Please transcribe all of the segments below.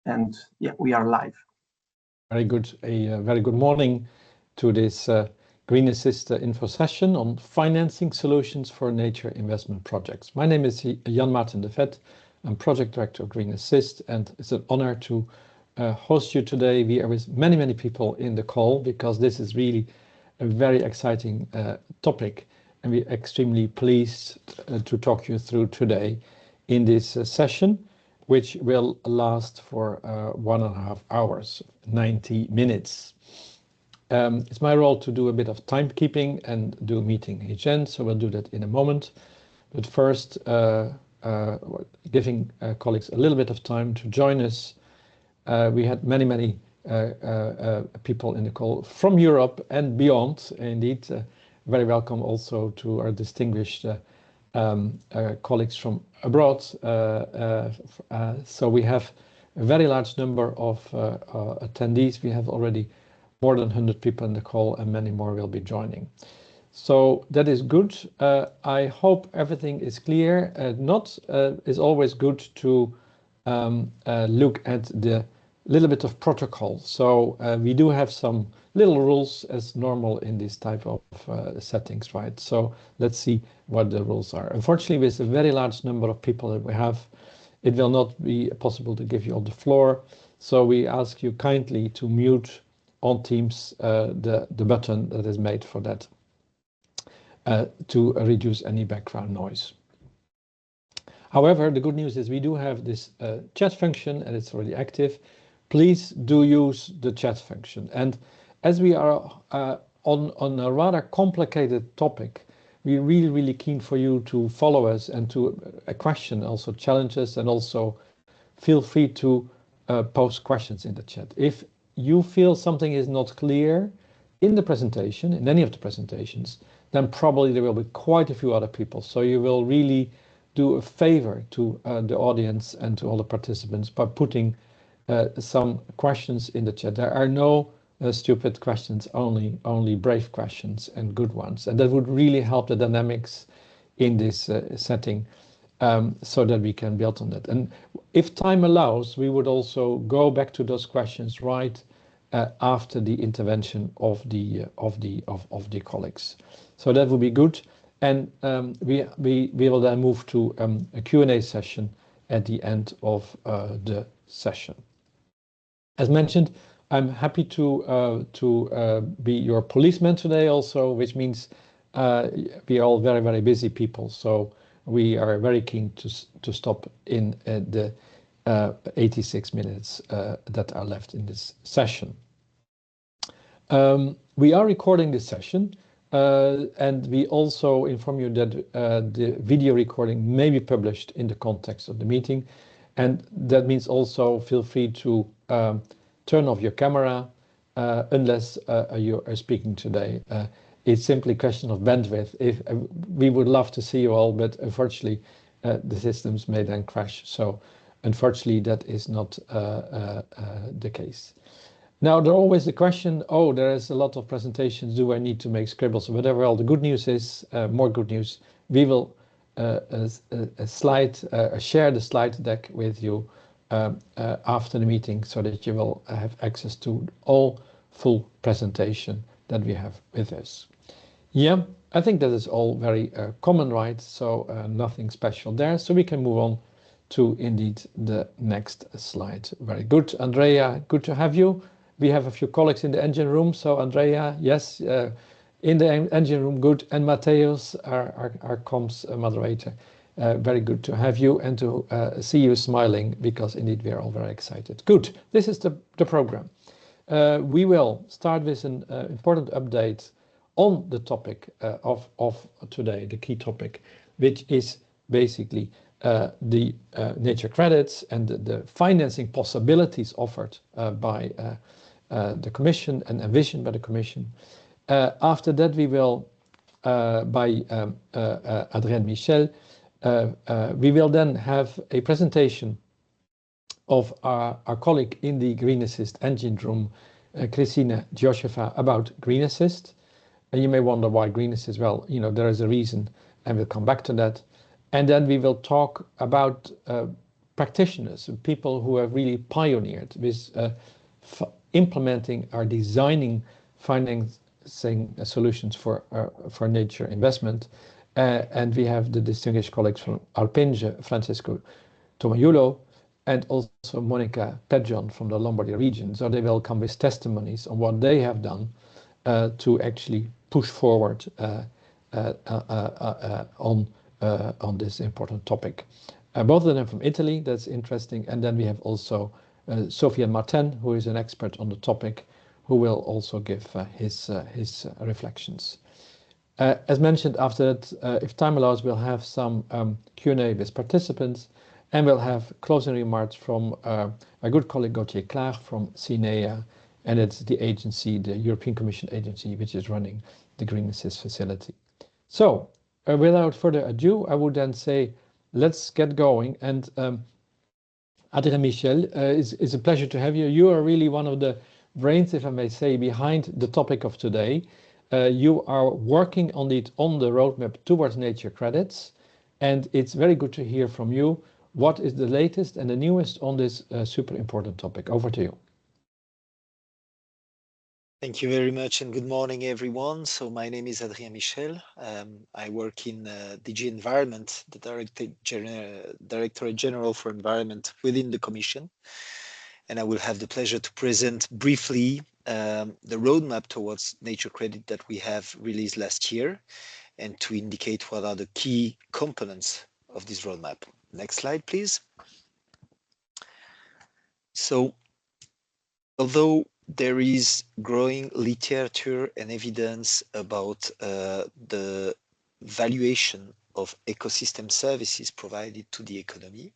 And yeah, we are live. Very good. A very good morning to this Green Assist info session on financing solutions for nature investment projects. My name is Jan Maarten de Vet. I'm Project Director of Green Assist, and it's an honor to host you today. We are with many people in the call because this is really a very exciting topic, and we're extremely pleased to talk you through today in this session, which will last for 1.5 hours, 90 minutes. It's my role to do a bit of timekeeping and do meeting agenda, so we'll do that in a moment. But first, giving colleagues a little bit of time to join us. We had many people in the call from Europe and beyond. Indeed, very welcome also to our distinguished colleagues from abroad. So we have a very large number of attendees. We have already more than 100 people in the call, and many more will be joining. So that is good. I hope everything is clear. It's always good to look at the little bit of protocol. So we do have some little rules as normal in this type of settings, right? So let's see what the rules are. Unfortunately, with a very large number of people that we have, it will not be possible to give you all the floor. So we ask you kindly to mute on Teams the button that is made for that to reduce any background noise. However, the good news is we do have this chat function, and it's already active. Please do use the chat function. And as we are on a rather complicated topic, we're really keen for you to follow us and to question, also challenges, and also feel free to post questions in the chat. If you feel something is not clear in the presentation, in any of the presentations, then probably there will be quite a few other people. So you will really do a favor to the audience and to all the participants by putting some questions in the chat. There are no stupid questions, only brave questions and good ones. And that would really help the dynamics in this setting so that we can build on that. And if time allows, we would also go back to those questions right after the intervention of the colleagues. So that would be good. And we will then move to a Q&A session at the end of the session. As mentioned, I'm happy to be your policeman today also, which means we are all very busy people. So we are very keen to stop in the 86 minutes that are left in this session. We are recording this session, and we also inform you that the video recording may be published in the context of the meeting. And that means also feel free to turn off your camera unless you are speaking today. It's simply a question of bandwidth. If we would love to see you all, but unfortunately the systems may then crash. So unfortunately that is not the case. Now there's always the question, there is a lot of presentations. Do I need to make scribbles or whatever? Well, the good news is, more good news, we will share the slide deck with you after the meeting so that you will have access to all full presentation that we have with us. Yeah, I think that is all very common, right? So nothing special there. So we can move on to indeed the next slide. Very good. Andrea, good to have you. We have a few colleagues in the engine room. So Andrea, yes, in the engine room, good. And Matthäus, our comms moderator. Very good to have you and to see you smiling, because indeed we are all very excited. Good. This is the program. We will start with an important update on the topic of today, the key topic, which is basically the nature credits and the financing possibilities offered by the Commission and envisioned by the Commission. After that, we will, by Adrien Michel, we will then have a presentation of our colleague in the Green Assist engine room, Christine Josefa, about Green Assist. And you may wonder why Green Assist. Well, there is a reason, and we'll come back to that. And then we will talk about practitioners, people who have really pioneered with implementing or designing financing solutions for nature investment. And we have the distinguished colleagues from Alpinge, Francesco Tomaiulo, and also Monica Pedjon from the Lombardy region. So they will come with testimonies on what they have done to actually push forward on this important topic. Both of them from Italy, that's interesting. And then we have also Sophia Martin, who is an expert on the topic, who will also give his reflections. As mentioned, after that, if time allows, we'll have some Q&A with participants, and we'll have closing remarks from our good colleague Gauthier Clare from CINEA, and it's the agency, the European Commission agency, which is running the Green Assist facility. So, without further ado, I would then say, let's get going. And Adrien Michel, it's a pleasure to have you. You are really one of the brains, if I may say, behind the topic of today. You are working on the roadmap towards nature credits, and it's very good to hear from you. What is the latest and the newest on this super important topic? Over to you. Thank you very much, and good morning, everyone. So my name is Adrien Michel. I work in DG Environment, the Directorate-General for Environment within the Commission. And I will have the pleasure to present briefly the roadmap towards nature credit that we have released last year, and to indicate what are the key components of this roadmap. Next slide, please. So, although there is growing literature and evidence about the valuation of ecosystem services provided to the economy,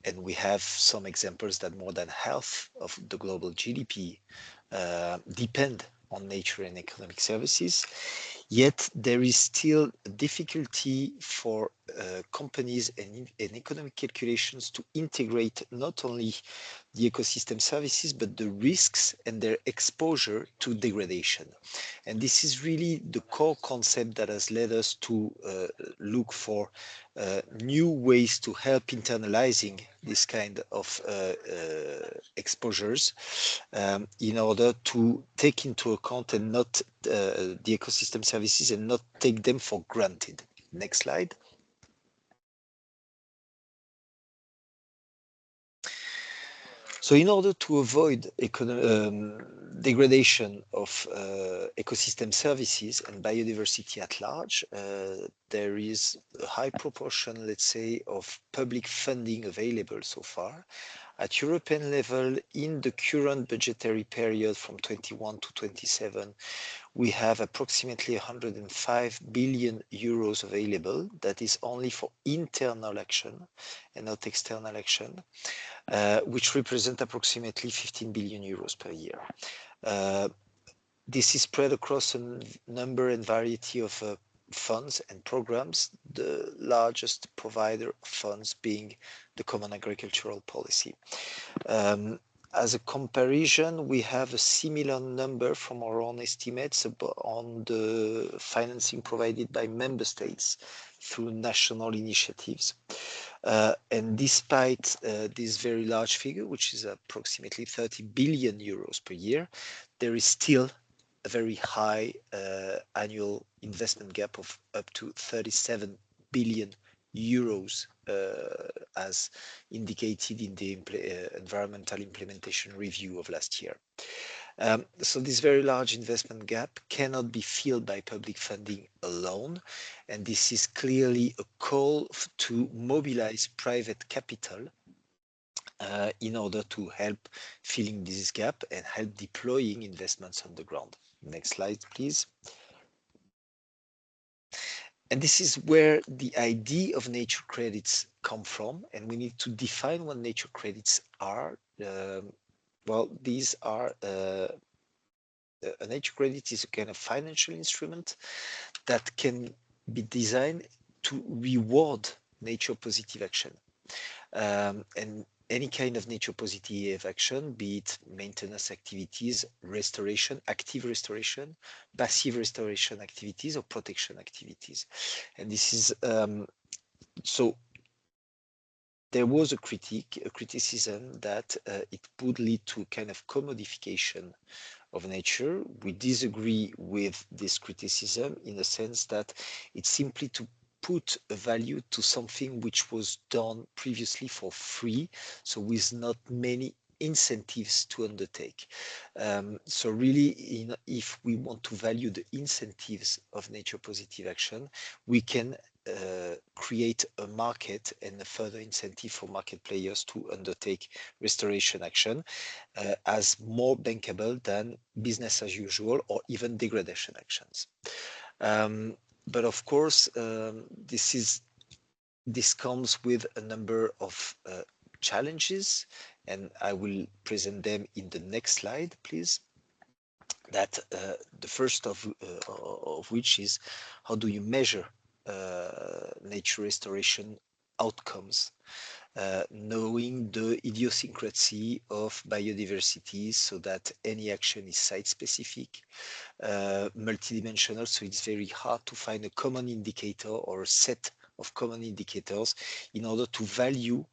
and we have some examples that more than half of the global GDP depend on nature and economic services, yet there is still a difficulty for companies and economic calculations to integrate not only the ecosystem services, but the risks and their exposure to degradation. And this is really the core concept that has led us to look for new ways to help internalizing this kind of exposures in order to take into account and not the ecosystem services and not take them for granted. Next slide. So in order to avoid degradation of ecosystem services and biodiversity at large, there is a high proportion, let's say, of public funding available so far. At European level, in the current budgetary period from 21 to 27, we have approximately 105 billion euros available. That is only for internal action and not external action, which represent approximately 15 billion euros per year. This is spread across a number and variety of funds and programs, the largest provider of funds being the Common Agricultural Policy. As a comparison, we have a similar number from our own estimates on the financing provided by member states through national initiatives. And despite this very large figure, which is approximately 30 billion euros per year, there is still a very high annual investment gap of up to 37 billion euros as indicated in the environmental implementation review of last year. So this very large investment gap cannot be filled by public funding alone, and this is clearly a call to mobilize private capital in order to help filling this gap and help deploying investments on the ground. Next slide, please. And this is where the idea of nature credits come from, and we need to define what nature credits are. Well, these are a nature credit is a kind of financial instrument that can be designed to reward nature positive action. And any kind of nature positive action, be it maintenance activities, restoration, active restoration, passive restoration activities, or protection activities. And this is so there was a criticism that it would lead to a kind of commodification of nature. We disagree with this criticism in the sense that it's simply to put a value to something which was done previously for free, so with not many incentives to undertake. So really, if we want to value the incentives of nature positive action, we can create a market and a further incentive for market players to undertake restoration action as more bankable than business as usual or even degradation actions. But of course, this comes with a number of challenges, and I will present them in the next slide, please. That the first of which is, how do you measure nature restoration outcomes, knowing the idiosyncrasy of biodiversity, so that any action is site-specific, multidimensional, so it's very hard to find a common indicator or a set of common indicators in order to value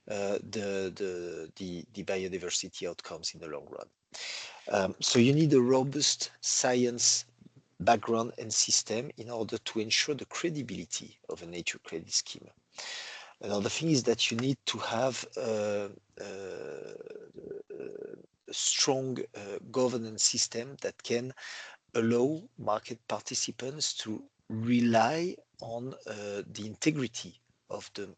the biodiversity outcomes in the long run. So you need a robust science background and system in order to ensure the credibility of a nature credit scheme. Another thing is that you need to have a strong governance system that can allow market participants to rely on the integrity of the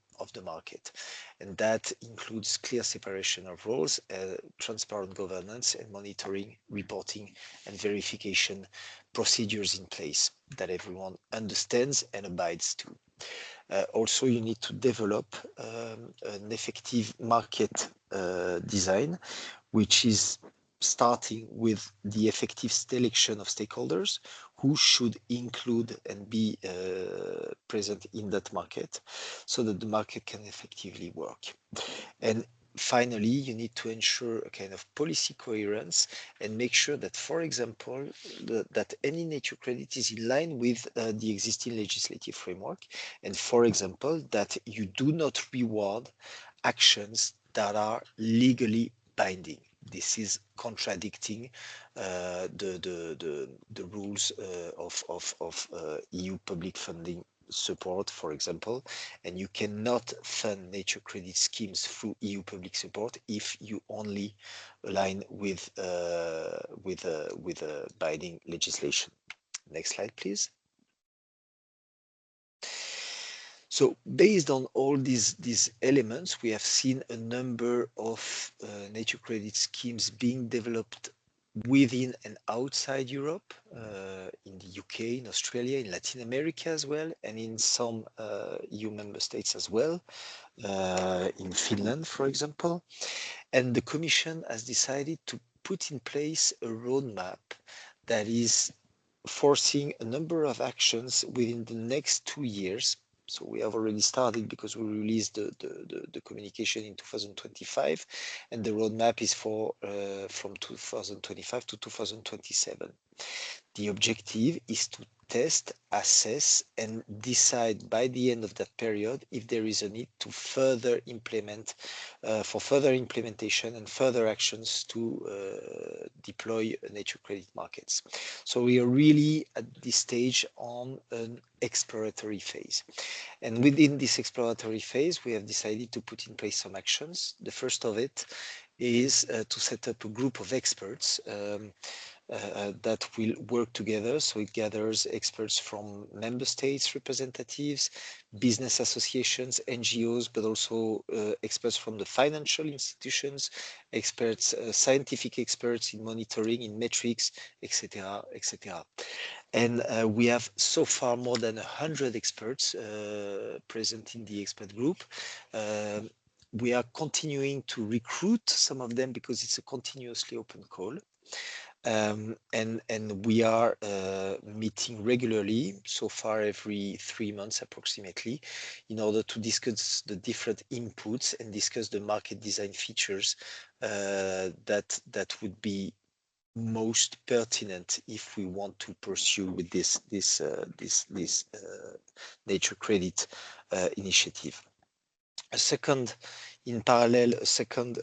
market, and that includes clear separation of roles, transparent governance, and monitoring, reporting, and verification procedures in place that everyone understands and abides to. Also, you need to develop an effective market design, which is starting with the effective selection of stakeholders who should include and be present in that market so that the market can effectively work. And finally, you need to ensure a kind of policy coherence and make sure that, for example, that any nature credit is in line with the existing legislative framework. And for example, that you do not reward actions that are legally binding. This is contradicting the rules of EU public funding support, for example, and you cannot fund nature credit schemes through EU public support if you only align with binding legislation. Next slide, please. So based on all these elements, we have seen a number of nature credit schemes being developed within and outside Europe, in the UK, in Australia, in Latin America as well, and in some EU member states as well, in Finland, for example. And the Commission has decided to put in place a roadmap that is forcing a number of actions within the next 2 years. So we have already started because we released the communication in 2025, and the roadmap is for from 2025 to 2027. The objective is to test, assess, and decide by the end of that period if there is a need to further implement, for further implementation and further actions to deploy nature credit markets. So we are really at this stage on an exploratory phase. And within this exploratory phase, we have decided to put in place some actions. The first of it is to set up a group of experts that will work together. So it gathers experts from member states representatives, business associations, NGOs, but also experts from the financial institutions, experts, scientific experts in monitoring, in metrics, etc., etc. And we have so far more than 100 experts present in the expert group. We are continuing to recruit some of them because it's a continuously open call. And we are meeting regularly, so far every 3 months approximately, in order to discuss the different inputs and discuss the market design features that would be most pertinent if we want to pursue with this nature credit initiative. In parallel, a second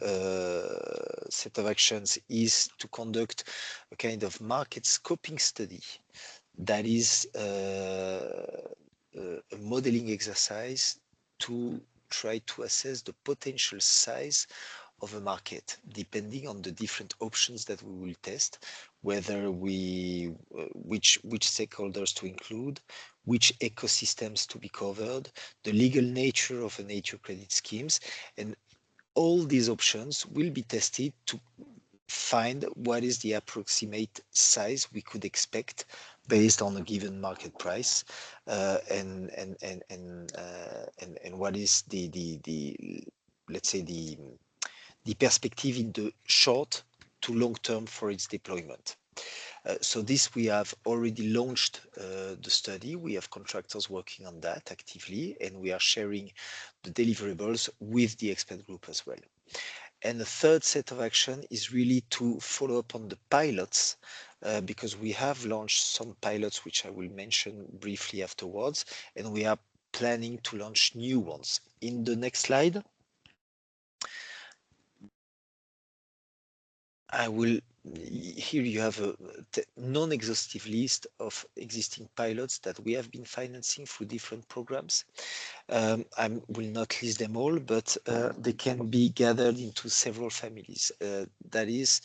set of actions is to conduct a kind of market scoping study that is a modeling exercise to try to assess the potential size of a market, depending on the different options that we will test, whether which stakeholders to include, which ecosystems to be covered, the legal nature of a nature credit schemes, and all these options will be tested to find what is the approximate size we could expect based on a given market price, and what is the let's say the perspective in the short to long term for its deployment. So this we have already launched the study. We have contractors working on that actively, and we are sharing the deliverables with the expert group as well. And the third set of action is really to follow up on the pilots, because we have launched some pilots, which I will mention briefly afterwards, and we are planning to launch new ones. In the next slide, here you have a non-exhaustive list of existing pilots that we have been financing through different programs. I will not list them all, but they can be gathered into several families. That is,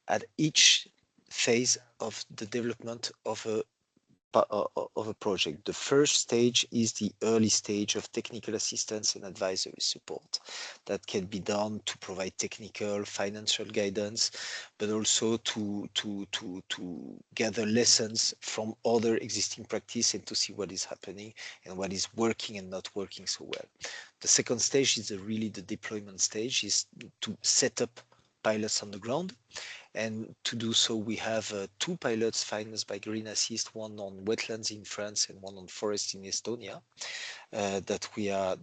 at each phase of the development of a project. The first stage is the early stage of technical assistance and advisory support. That can be done to provide technical, financial guidance, but also to gather lessons from other existing practice and to see what is happening and what is working and not working so well. The second stage is really the deployment stage, is to set up pilots on the ground. And to do so, we have two pilots financed by Green Assist, one on wetlands in France and one on forest in Estonia, that we are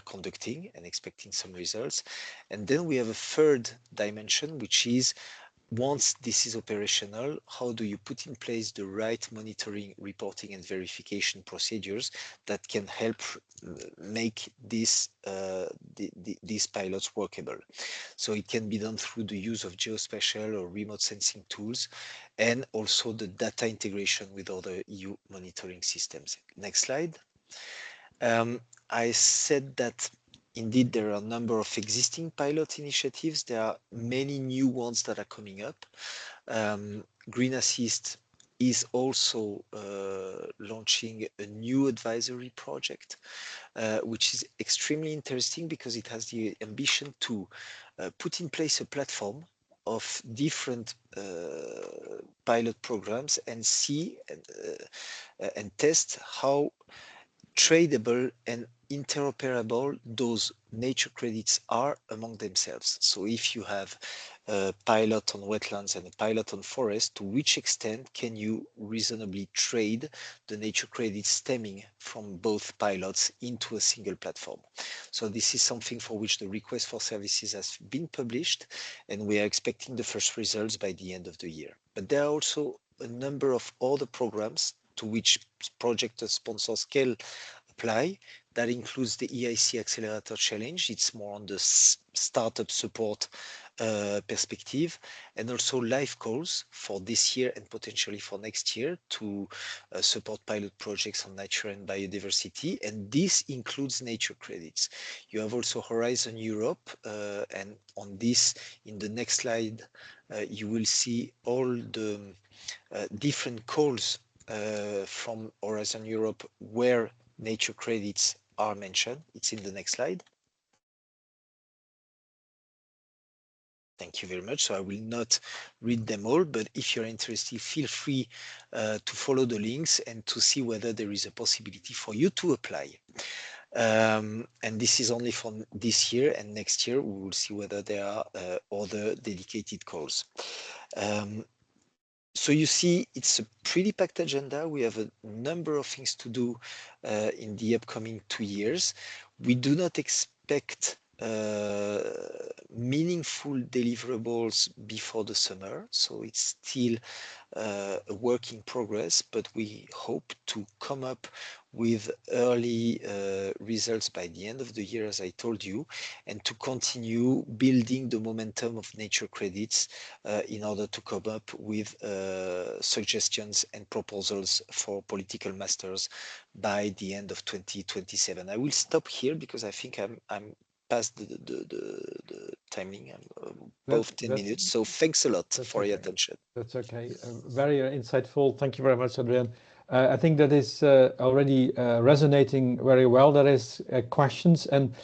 conducting and expecting some results. And then we have a third dimension, which is, once this is operational, how do you put in place the right monitoring, reporting, and verification procedures that can help make these pilots workable? So it can be done through the use of geospatial or remote sensing tools, and also the data integration with other EU monitoring systems. Next slide. I said that indeed there are a number of existing pilot initiatives. There are many new ones that are coming up. Green Assist is also launching a new advisory project, which is extremely interesting because it has the ambition to put in place a platform of different pilot programs and see and test how tradable and interoperable those nature credits are among themselves. So if you have a pilot on wetlands and a pilot on forest, to which extent can you reasonably trade the nature credits stemming from both pilots into a single platform? So this is something for which the request for services has been published, and we are expecting the first results by the end of the year. But there are also a number of other programs to which project sponsors can apply. That includes the EIC Accelerator Challenge. It's more on the startup support perspective, and also live calls for this year and potentially for next year to support pilot projects on nature and biodiversity. And this includes nature credits. You have also Horizon Europe, and on this, in the next slide, you will see all the different calls from Horizon Europe where nature credits are mentioned. It's in the next slide. Thank you very much. So I will not read them all, but if you're interested, feel free to follow the links and to see whether there is a possibility for you to apply. And this is only for this year, and next year we will see whether there are other dedicated calls. So you see, it's a pretty packed agenda. We have a number of things to do in the upcoming 2 years. We do not expect meaningful deliverables before the summer, so it's still a work in progress, but we hope to come up with early results by the end of the year, as I told you, and to continue building the momentum of nature credits in order to come up with suggestions and proposals for political masters by the end of 2027. I will stop here because I think I'm past the timing. I'm above 10 That's minutes. So thanks a lot that's for your okay. attention. That's okay. Very insightful. Thank you very much, Adrian. I think that is already resonating very well. There is questions and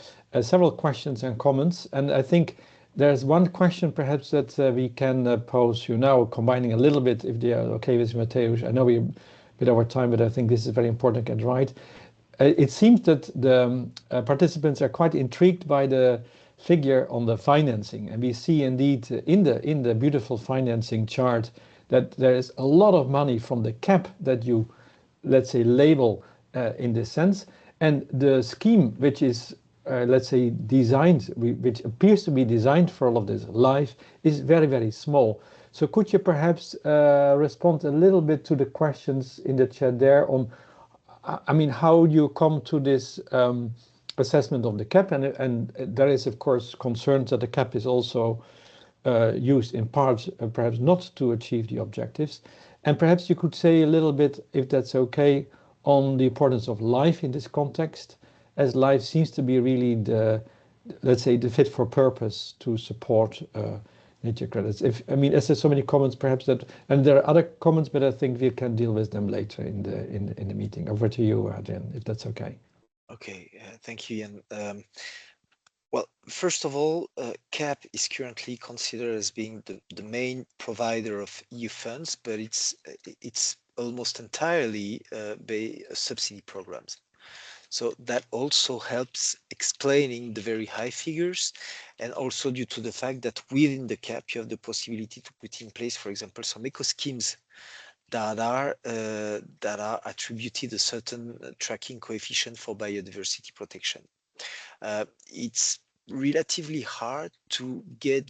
several questions and comments, and I think there's one question perhaps that we can pose you now, combining a little bit, if they are okay with Mateusz. I know we're a bit over time, but I think this is very important to get right. It seems that the participants are quite intrigued by the figure on the financing, and we see indeed in the beautiful financing chart that there is a lot of money from the cap that you, let's say, label in this sense, and the scheme which is let's say designed, which appears to be designed for all of this life, is very small. So could you perhaps respond a little bit to the questions in the chat there on, I mean, how you come to this assessment of the cap, and there is of course concerns that the cap is also used in part perhaps not to achieve the objectives, and perhaps you could say a little bit, if that's okay, on the importance of life in this context, as life seems to be really the, let's say, the fit for purpose to support nature credits. If I mean, as there's so many comments, perhaps that, and there are other comments, but I think we can deal with them later in the meeting. Over to you, Adrian, if that's okay. Okay, thank you, Ian. Well, first of all, CAP is currently considered as being the main provider of EU funds, but it's almost entirely by subsidy programs. So that also helps explaining the very high figures, and also due to the fact that within the CAP you have the possibility to put in place, for example, some eco schemes that are attributed a certain tracking coefficient for biodiversity protection. It's relatively hard to get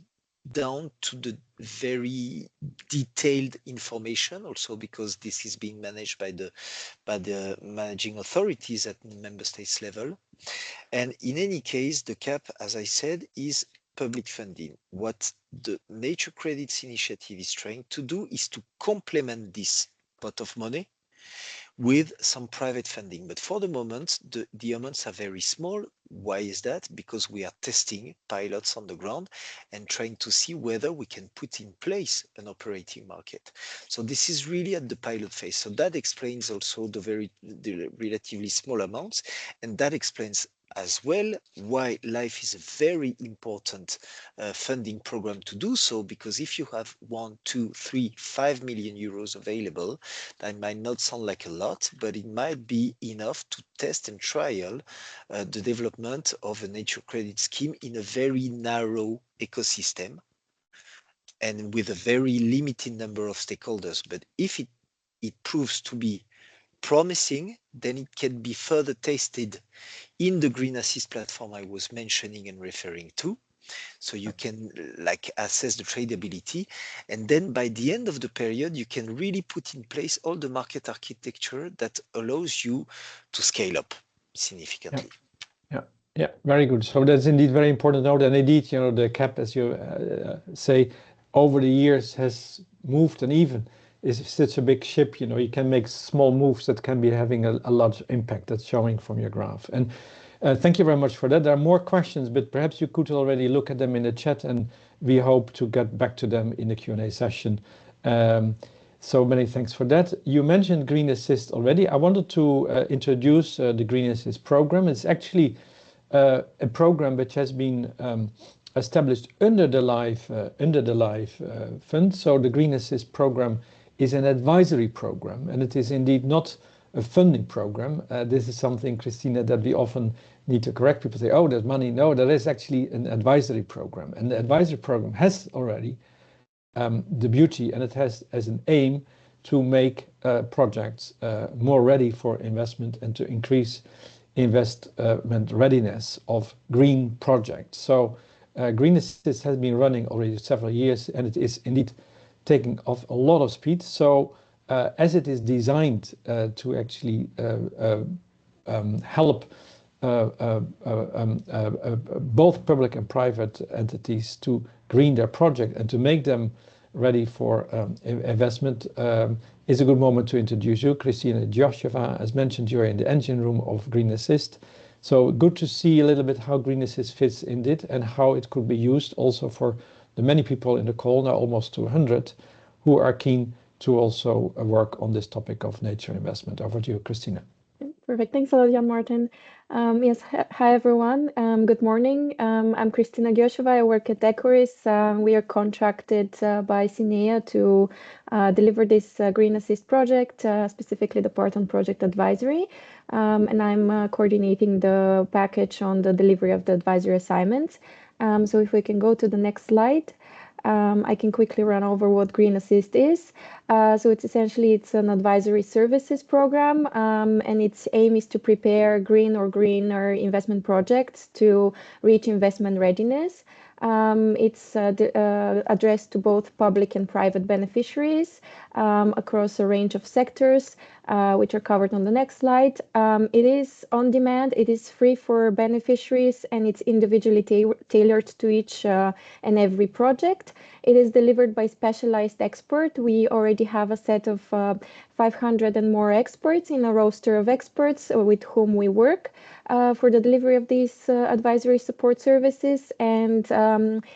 down to the very detailed information, also because this is being managed by the managing authorities at member states level. And in any case, the cap, as I said, is public funding. What the Nature Credits Initiative is trying to do is to complement this pot of money with some private funding. But for the moment, the amounts are very small. Why is that? Because we are testing pilots on the ground and trying to see whether we can put in place an operating market. So this is really at the pilot phase. So that explains also the relatively small amounts, and that explains as well why life is a very important funding program to do so, because if you have 1, 2, 3, 5 million euros available, that might not sound like a lot, but it might be enough to test and trial the development of a nature credit scheme in a very narrow ecosystem and with a very limited number of stakeholders. But if it proves to be promising, then it can be further tested in the Green Assist platform I was mentioning and referring to. So you can like assess the tradability, and then by the end of the period, you can really put in place all the market architecture that allows you to scale up significantly. Yeah, very good. So that's indeed very important note. And indeed, you know, the cap, as you say, over the years has moved, and even is such a big ship, you know, you can make small moves that can be having a large impact. That's showing from your graph. And thank you very much for that. There are more questions, but perhaps you could already look at them in the chat, and we hope to get back to them in the Q&A session. So many thanks for that. You mentioned Green Assist already. I wanted to introduce the Green Assist program. It's actually a program which has been established under the Life Fund. So the Green Assist program is an advisory program, and it is indeed not a funding program. This is something, Christina, that we often need to correct. People say, oh, there's money. No, there is actually an advisory program, and the advisory program has already the beauty, and it has as an aim to make projects more ready for investment and to increase investment readiness of green projects. So Green Assist has been running already several years, and it is indeed taking off a lot of speed. So as it is designed to actually help both public and private entities to green their project and to make them ready for investment, is a good moment to introduce you. Christina Joshua, as mentioned, you're in the engine room of Green Assist. So good to see a little bit how Green Assist fits in it and how it could be used also for the many people in the call, now almost 200, who are keen to also work on this topic of nature investment. Over to you, Christina. Perfect. Thanks a lot, Jan Martin. Yes, hi everyone. Good morning. I'm Christina Joshua. I work at Ecoris. We are contracted by CINEA to deliver this Green Assist project, specifically the part on project advisory. And I'm coordinating the package on the delivery of the advisory assignments. So if we can go to the next slide. I can quickly run over what Green Assist is. So it's an advisory services program, and its aim is to prepare green or greener investment projects to reach investment readiness. It's addressed to both public and private beneficiaries across a range of sectors, which are covered on the next slide. It is on demand, it is free for beneficiaries, and it's individually tailored to each and every project. It is delivered by specialized expert. We already have a set of 500 and more experts in a roster of experts with whom we work for the delivery of these advisory support services, and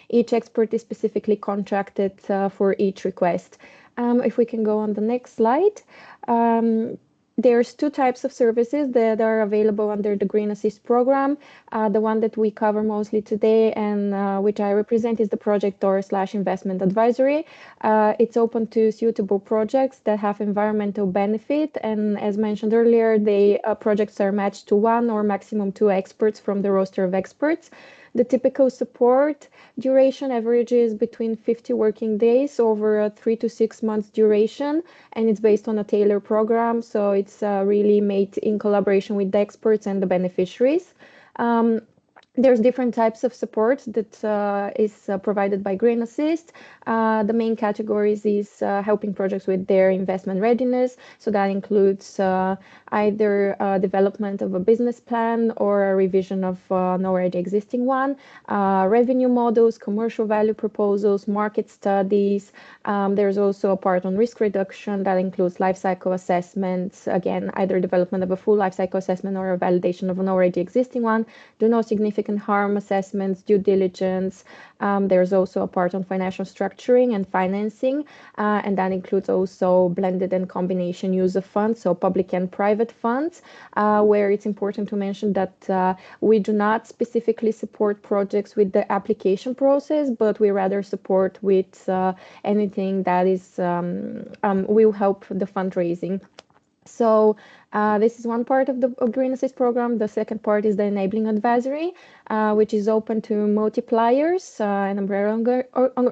each expert is specifically contracted for each request. If we can go on the next slide. There's two types of services that are available under the Green Assist program. The one that we cover mostly today and which I represent is the project or / investment advisory. It's open to suitable projects that have environmental benefit, and as mentioned earlier, projects are matched to one or maximum two experts from the roster of experts. The typical support duration averages between 50 working days over a 3 to 6 months duration, and it's based on a tailored program, so it's really made in collaboration with the experts and the beneficiaries. There's different types of support that is provided by Green Assist. The main categories is helping projects with their investment readiness. So that includes either development of a business plan or a revision of an already existing one, revenue models, commercial value proposals, market studies. There's also a part on risk reduction that includes life cycle assessments. Again, either development of a full life cycle assessment or a validation of an already existing one. Do no significant harm assessments, due diligence. There's also a part on financial structuring and financing, and that includes also blended and combination use of funds, so public and private funds, where it's important to mention that we do not specifically support projects with the application process, but we rather support with anything that is will help the fundraising. So this is one part of the Green Assist program. The second part is the enabling advisory, which is open to multipliers and umbrella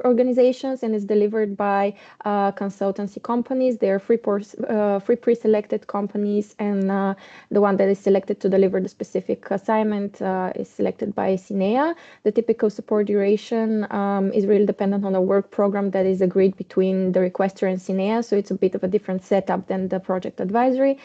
organizations, and is delivered by consultancy companies. They are free pre-selected companies, and the one that is selected to deliver the specific assignment is selected by CINEA. The typical support duration is really dependent on a work program that is agreed between the requester and CINEA, so it's a bit of a different setup than the project advisory.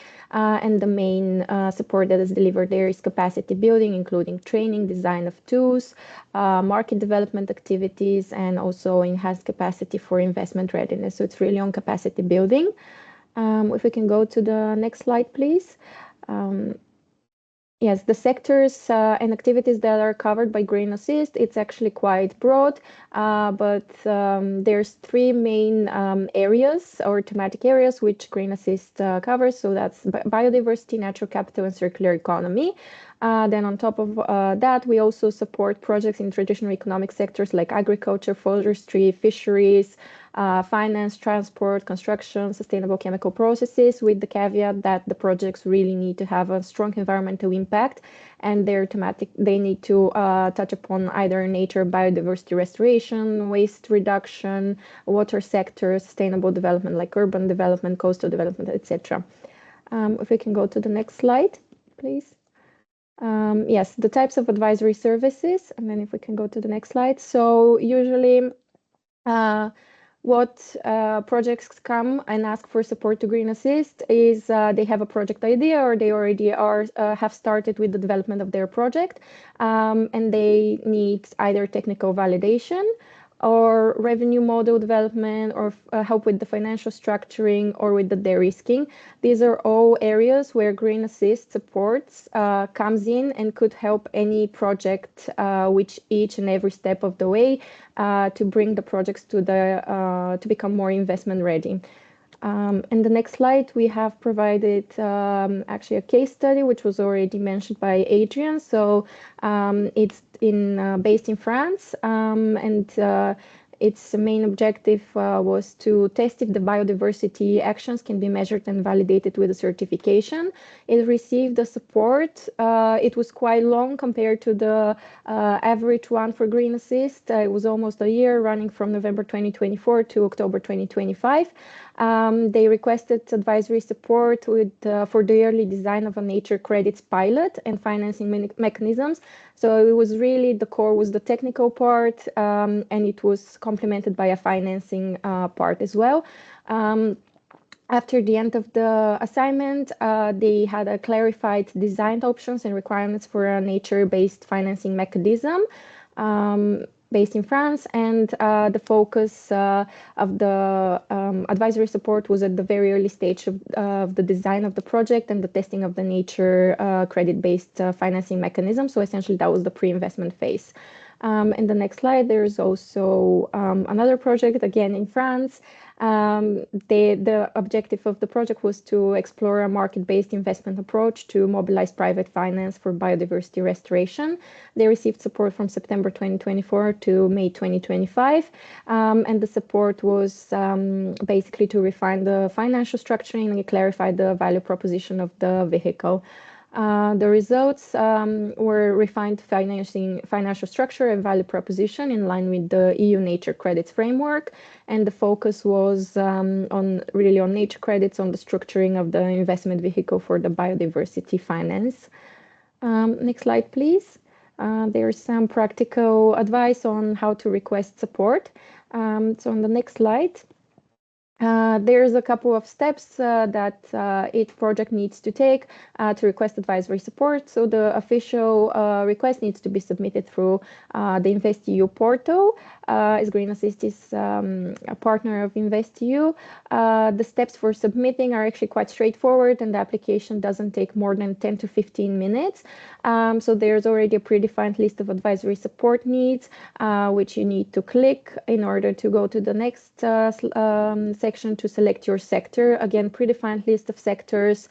And the main support that is delivered there is capacity building, including training, design of tools, market development activities, and also enhanced capacity for investment readiness. So it's really on capacity building. If we can go to the next slide, please. Yes, the sectors and activities that are covered by Green Assist, it's actually quite broad, but there's three main areas or thematic areas which Green Assist covers. So that's biodiversity, natural capital, and circular economy. Then on top of that, we also support projects in traditional economic sectors like agriculture, forestry, fisheries, finance, transport, construction, sustainable chemical processes, with the caveat that the projects really need to have a strong environmental impact, and they need to touch upon either nature, biodiversity restoration, waste reduction, water sector, sustainable development like urban development, coastal development, etc. If we can go to the next slide, please. Yes, the types of advisory services, and then if we can go to the next slide. So usually what projects come and ask for support to Green Assist is they have a project idea, or they already have started with the development of their project, and they need either technical validation or revenue model development, or help with the financial structuring, or with the de-risking. These are all areas where Green Assist supports comes in and could help any project which each and every step of the way to bring the projects to to become more investment ready. In the next slide, we have provided actually a case study, which was already mentioned by Adrian. So it's based in France, and its main objective was to test if the biodiversity actions can be measured and validated with a certification. It received the support. It was quite long compared to the average one for Green Assist. It was almost a year, running from November 2024 to October 2025. They requested advisory support for the early design of a nature credits pilot and financing mechanisms. So it was really, the core was the technical part, and it was complemented by a financing part as well. After the end of the assignment, they had a clarified design options and requirements for a nature-based financing mechanism based in France, and the focus of the advisory support was at the very early stage of the design of the project and the testing of the nature credit-based financing mechanism. So essentially that was the pre-investment phase. In the next slide, there's also another project, again in France. The objective of the project was to explore a market-based investment approach to mobilize private finance for biodiversity restoration. They received support from September 2024 to May 2025, and the support was basically to refine the financial structuring and clarify the value proposition of the vehicle. The results were refined financial structure and value proposition in line with the EU nature credits framework, and the focus was on nature credits, on the structuring of the investment vehicle for the biodiversity finance. Next slide, please. There's some practical advice on how to request support. So on the next slide, there's a couple of steps that each project needs to take to request advisory support. So the official request needs to be submitted through the InvestEU portal, as Green Assist is a partner of InvestEU. The steps for submitting are actually quite straightforward, and the application doesn't take more than 10 to 15 minutes. So there's already a predefined list of advisory support needs, which you need to click in order to go to the next section to select your sector. Again, predefined list of sectors,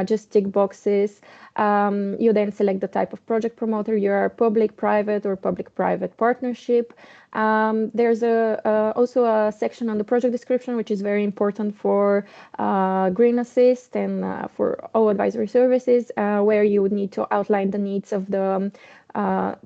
just tick boxes. You then select the type of project promoter. You are public, private, or public-private partnership. There's also a section on the project description, which is very important for Green Assist and for all advisory services, where you would need to outline the needs of the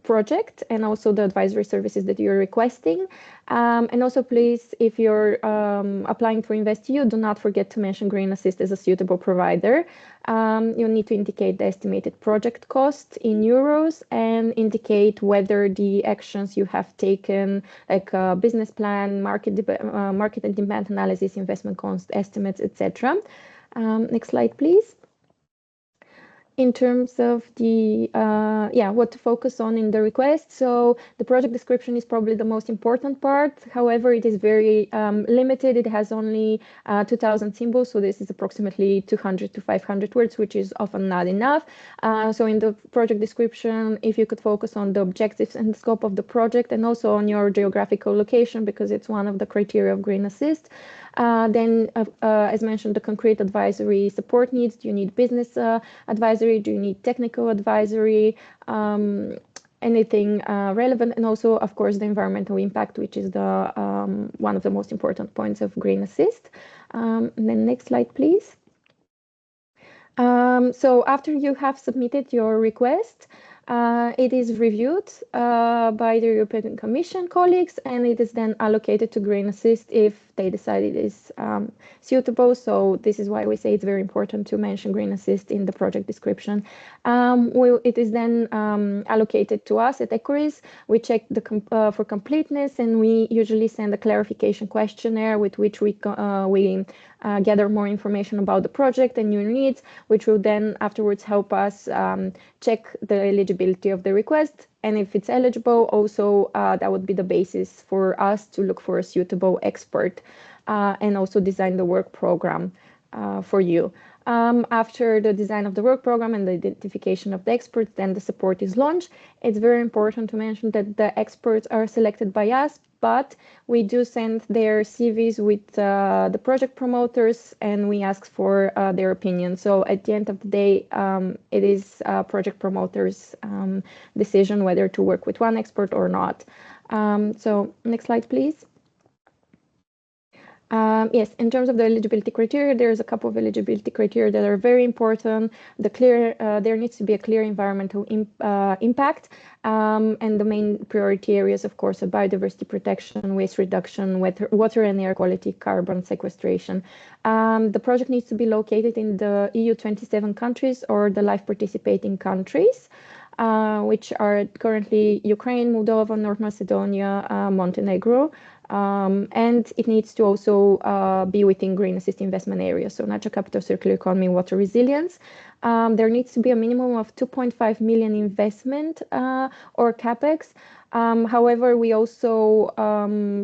project and also the advisory services that you're requesting. And also, please, if you're applying for InvestEU, do not forget to mention Green Assist as a suitable provider. You need to indicate the estimated project cost in euros and indicate whether the actions you have taken, like a business plan, market and demand analysis, investment cost estimates, etc. Next slide, please. In terms of the what to focus on in the request. So the project description is probably the most important part. However, it is very limited. It has only 2,000 symbols, so this is approximately 200 to 500 words, which is often not enough. So in the project description, if you could focus on the objectives and the scope of the project, and also on your geographical location, because it's one of the criteria of Green Assist. Then, as mentioned, the concrete advisory support needs. Do you need business advisory? Do you need technical advisory? Anything relevant? And also, of course, the environmental impact, which is the one of the most important points of Green Assist. And then next slide, please. So after you have submitted your request, It is reviewed by the European Commission colleagues, and it is then allocated to Green Assist if they decide it is suitable. So this is why we say it's very important to mention Green Assist in the project description. It is then allocated to us at ECORIS. We check for completeness, and we usually send a clarification questionnaire with which we gather more information about the project and your needs, which will then afterwards help us check the eligibility of the request. And if it's eligible, also that would be the basis for us to look for a suitable expert and also design the work program for you. After the design of the work program and the identification of the experts, then the support is launched. It's very important to mention that the experts are selected by us, but we do send their CVs with the project promoters, and we ask for their opinion. So at the end of the day, it is project promoters' decision whether to work with one expert or not. So next slide, please. Yes, in terms of the eligibility criteria, there's a couple of eligibility criteria that are very important. There needs to be a clear environmental impact, and the main priority areas, of course, are biodiversity protection, waste reduction, water and air quality, carbon sequestration. The project needs to be located in the EU 27 countries or the live participating countries, which are currently Ukraine, Moldova, North Macedonia, Montenegro. And it needs to also be within Green Assist investment areas, so natural capital, circular economy, water resilience. There needs to be a minimum of 2.5 million investment or capex. However, we also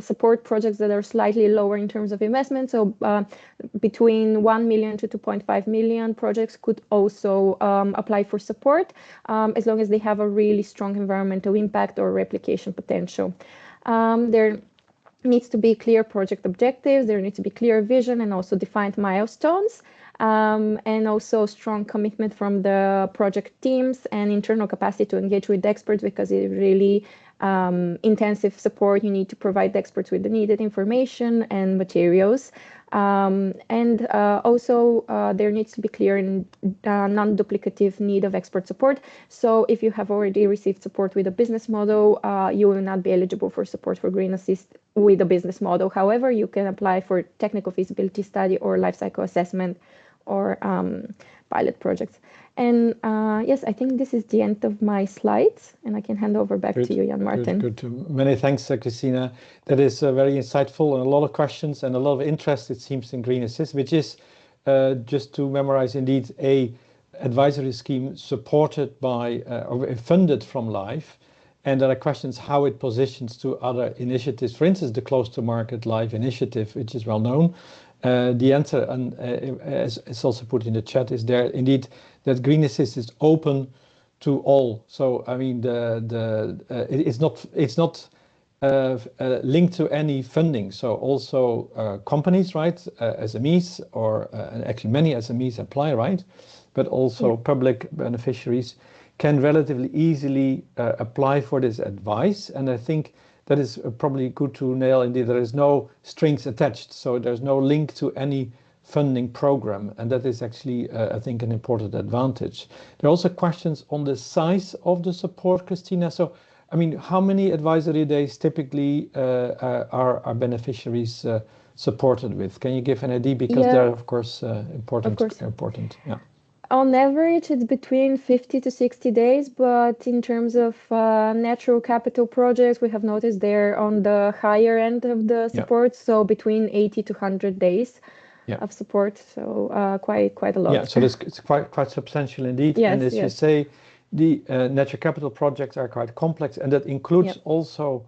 support projects that are slightly lower in terms of investment. So between 1 million to 2.5 million projects could also apply for support as long as they have a really strong environmental impact or replication potential. There needs to be clear project objectives, there needs to be clear vision and also defined milestones, and also strong commitment from the project teams and internal capacity to engage with experts, because it really intensive support. You need to provide the experts with the needed information and materials. And also there needs to be clear and non-duplicative need of expert support. So if you have already received support with a business model, you will not be eligible for support for Green Assist with a business model. However, you can apply for technical feasibility study or life cycle assessment or pilot projects. And yes, I think this is the end of my slides, and I can hand over back to you, Jan Martin. Good. Many thanks, Christina. That is very insightful, and a lot of questions and a lot of interest, it seems, in Green Assist, which is, just to memorize, indeed, a advisory scheme supported by or funded from LIFE. And there are questions how it positions to other initiatives. For instance, the Close to Market LIFE initiative, which is well known. The answer, and as it's also put in the chat, is there indeed that Green Assist is open to all. So I mean, it's not linked to any funding. So also companies, right, SMEs, or actually many SMEs apply, right, but also public beneficiaries can relatively easily apply for this advice. And I think that is probably good to nail. Indeed, there is no strings attached, so there's no link to any funding program, and that is actually, I think, an important advantage. There are also questions on the size of the support, Christina. So, I mean, how many advisory days typically are beneficiaries supported with? Can you give an idea? Because they're, of course, important. Of course. Important. Yeah. On average, it's between 50 to 60 days, but in terms of natural capital projects, we have noticed they're on the higher end of the support, so between 80 to 100 days of support, so quite a lot. Yeah, so it's quite substantial indeed. Yes, and as you say, the natural capital projects are quite complex, and that includes also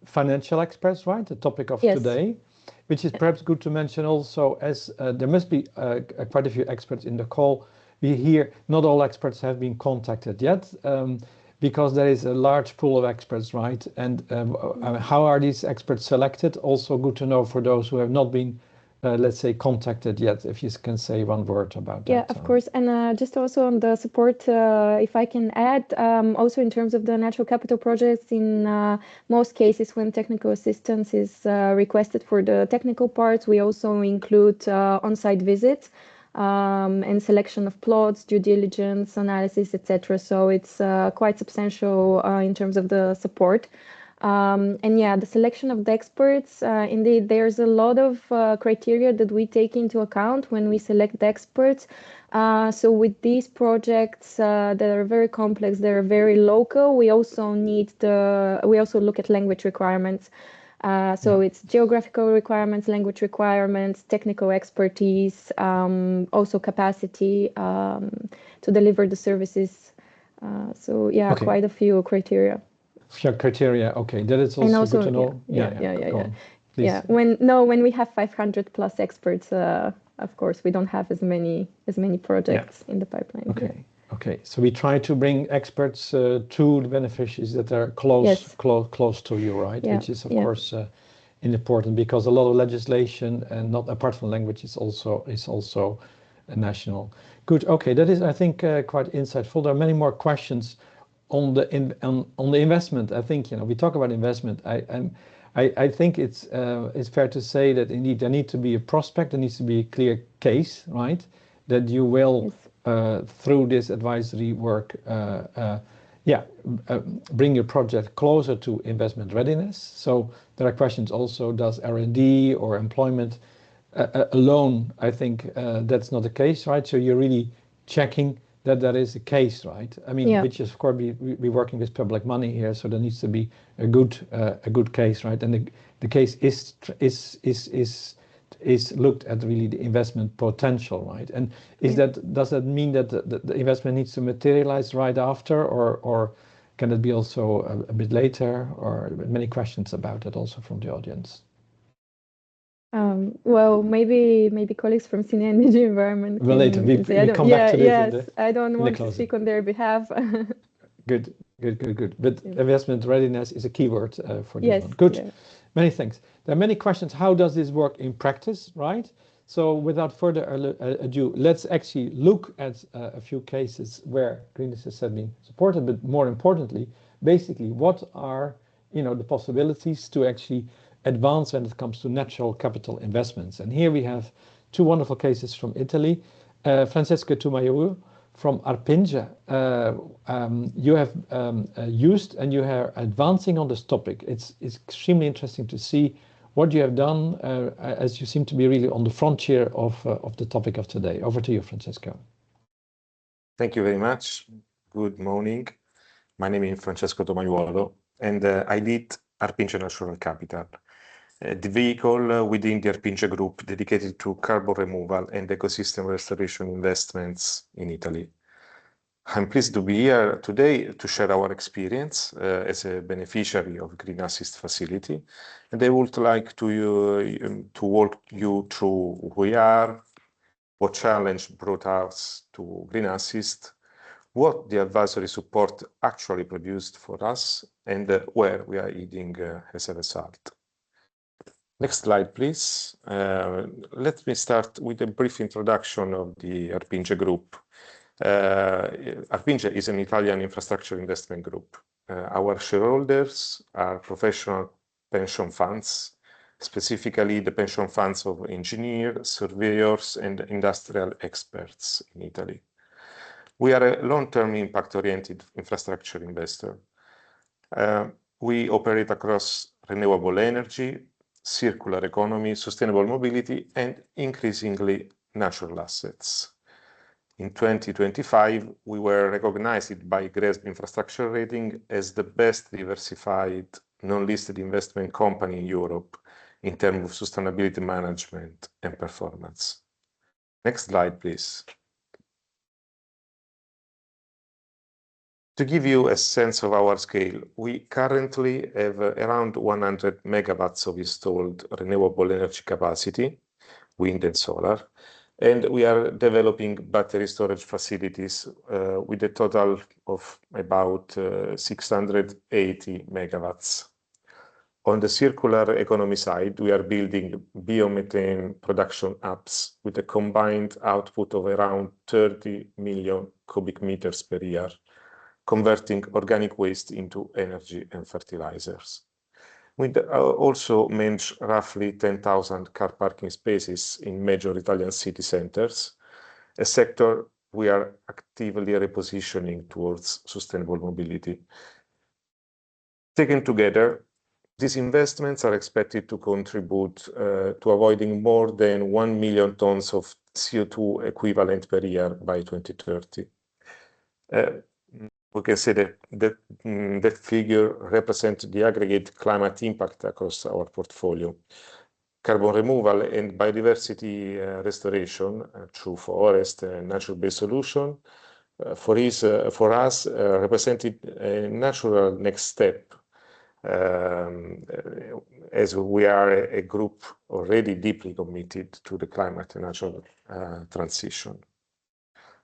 financial experts, right? The topic of today. Which is perhaps good to mention also, as there must be quite a few experts in the call. We hear not all experts have been contacted yet, because there is a large pool of experts, right? And how are these experts selected? Also good to know for those who have not been, let's say, contacted yet, if you can say one word about that. Yeah, of course. And just also on the support, if I can add, also in terms of the natural capital projects, in most cases when technical assistance is requested for the technical parts, we also include on-site visits and selection of plots, due diligence, analysis, etc. So it's quite substantial in terms of the support. And yeah, the selection of the experts, indeed, there's a lot of criteria that we take into account when we select the experts. So with these projects that are very complex, they're very local, we also look at language requirements. So it's geographical requirements, language requirements, technical expertise, also capacity to deliver the services. So yeah, Okay. quite a few criteria. Criteria, okay, that is also good to know. Yeah. When we have 500 plus experts, of course, we don't have as many projects in the pipeline. Okay. So we try to bring experts to the beneficiaries that are close to you, right? Which is of course important, because a lot of legislation, and not apart from language, is also national. Good. Okay, that is, I think, quite insightful. There are many more questions on the investment. I think, we talk about investment. I think it's fair to say that indeed there needs to be a prospect, there needs to be a clear case, right? That you will through this advisory work, bring your project closer to investment readiness. So there are questions also: does R&D or employment alone? I think that's not the case, right? So you're really checking that there is a case, right? I mean, which is, of course, we working with public money here, so there needs to be a good case, right? And the case is looked at really the investment potential, right? And does that mean that the investment needs to materialize right after, or can it be also a bit later? Or many questions about that also from the audience. Well, maybe colleagues from CINEA and DG Environment well, later we come back to this. I don't want to speak on their behalf. Good. But investment readiness is a keyword for this one. Good. Yeah. Many thanks. There are many questions. How does this work in practice, right? So without further ado, let's actually look at a few cases where Greenest has been supported, but more importantly, basically, what are the possibilities to actually advance when it comes to natural capital investments. And here we have two wonderful cases from Italy. Francesca Tumayo from Arpinge, you have used and you are advancing on this topic. It's extremely interesting to see what you have done, as you seem to be really on the frontier of the topic of today. Over to you, Francesco. Thank you very much. Good morning. My name is Francesco Tomaiuolo, and I lead Arpinge Natural Capital, the vehicle within the Arpinge Group dedicated to carbon removal and ecosystem restoration investments in Italy. I'm pleased to be here today to share our experience as a beneficiary of Green Assist facility, and I would like to walk you through who we are, what challenge brought us to Green Assist, what the advisory support actually produced for us, and where we are heading as a result. Next slide, please. Let me start with a brief introduction of the Arpinge Group. Arpinge is an Italian infrastructure investment group. Our shareholders are professional pension funds, specifically the pension funds of engineers, surveyors, and industrial experts in Italy. We are a long-term impact-oriented infrastructure investor. We operate across renewable energy, circular economy, sustainable mobility, and increasingly natural assets. In 2025, we were recognized by GRESB Infrastructure Rating as the best diversified non-listed investment company in Europe in terms of sustainability management and performance. Next slide, please. To give you a sense of our scale, we currently have around 100 megawatts of installed renewable energy capacity, wind and solar, and we are developing battery storage facilities with a total of about 680 megawatts. On the circular economy side, we are building biomethane production hubs with a combined output of around 30 million cubic meters per year, converting organic waste into energy and fertilizers. We also manage roughly 10,000 car parking spaces in major Italian city centers, a sector we are actively repositioning towards sustainable mobility. Taken together, these investments are expected to contribute to avoiding more than 1 million tons of CO2 equivalent per year by 2030. We can say that that figure represents the aggregate climate impact across our portfolio. Carbon removal and biodiversity restoration through forest and natural-based solution for us represented a natural next step, as we are a group already deeply committed to the climate and natural transition.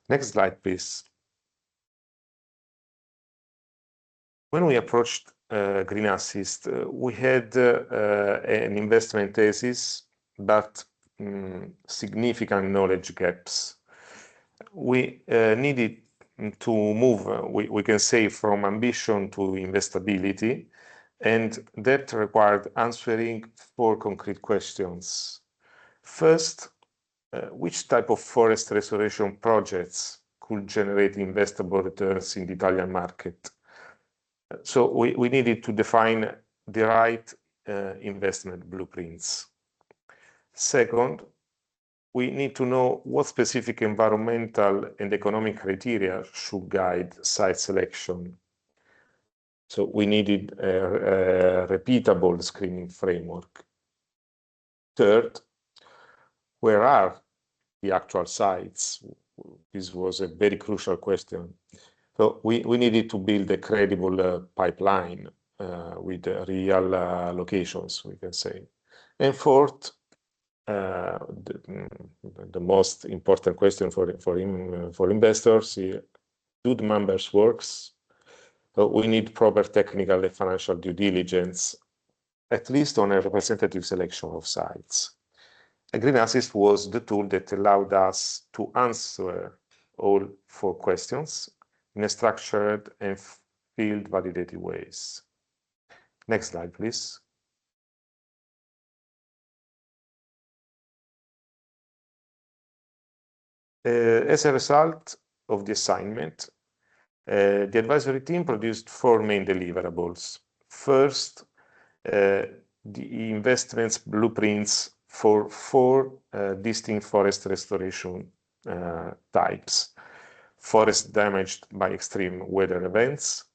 Next slide, please. When we approached Green Assist, we had an investment thesis, but significant knowledge gaps. We needed to move, we can say, from ambition to investability, and that required answering 4 concrete questions. First, which type of forest restoration projects could generate investable returns in the Italian market? So we needed to define the right investment blueprints. Second, we need to know what specific environmental and economic criteria should guide site selection. So we needed a repeatable screening framework. Third, where are the actual sites? This was a very crucial question. So we needed to build a credible pipeline with real locations, we can say. And fourth, the most important question for investors is, do the members works? So we need proper technical and financial due diligence, at least on a representative selection of sites. A Green Assist was the tool that allowed us to answer all 4 questions in a structured and field-validated ways. Next slide, please. As a result of the assignment, the advisory team produced 4 main deliverables. First, the investments blueprints for 4 distinct forest restoration types: forest damaged by extreme weather events,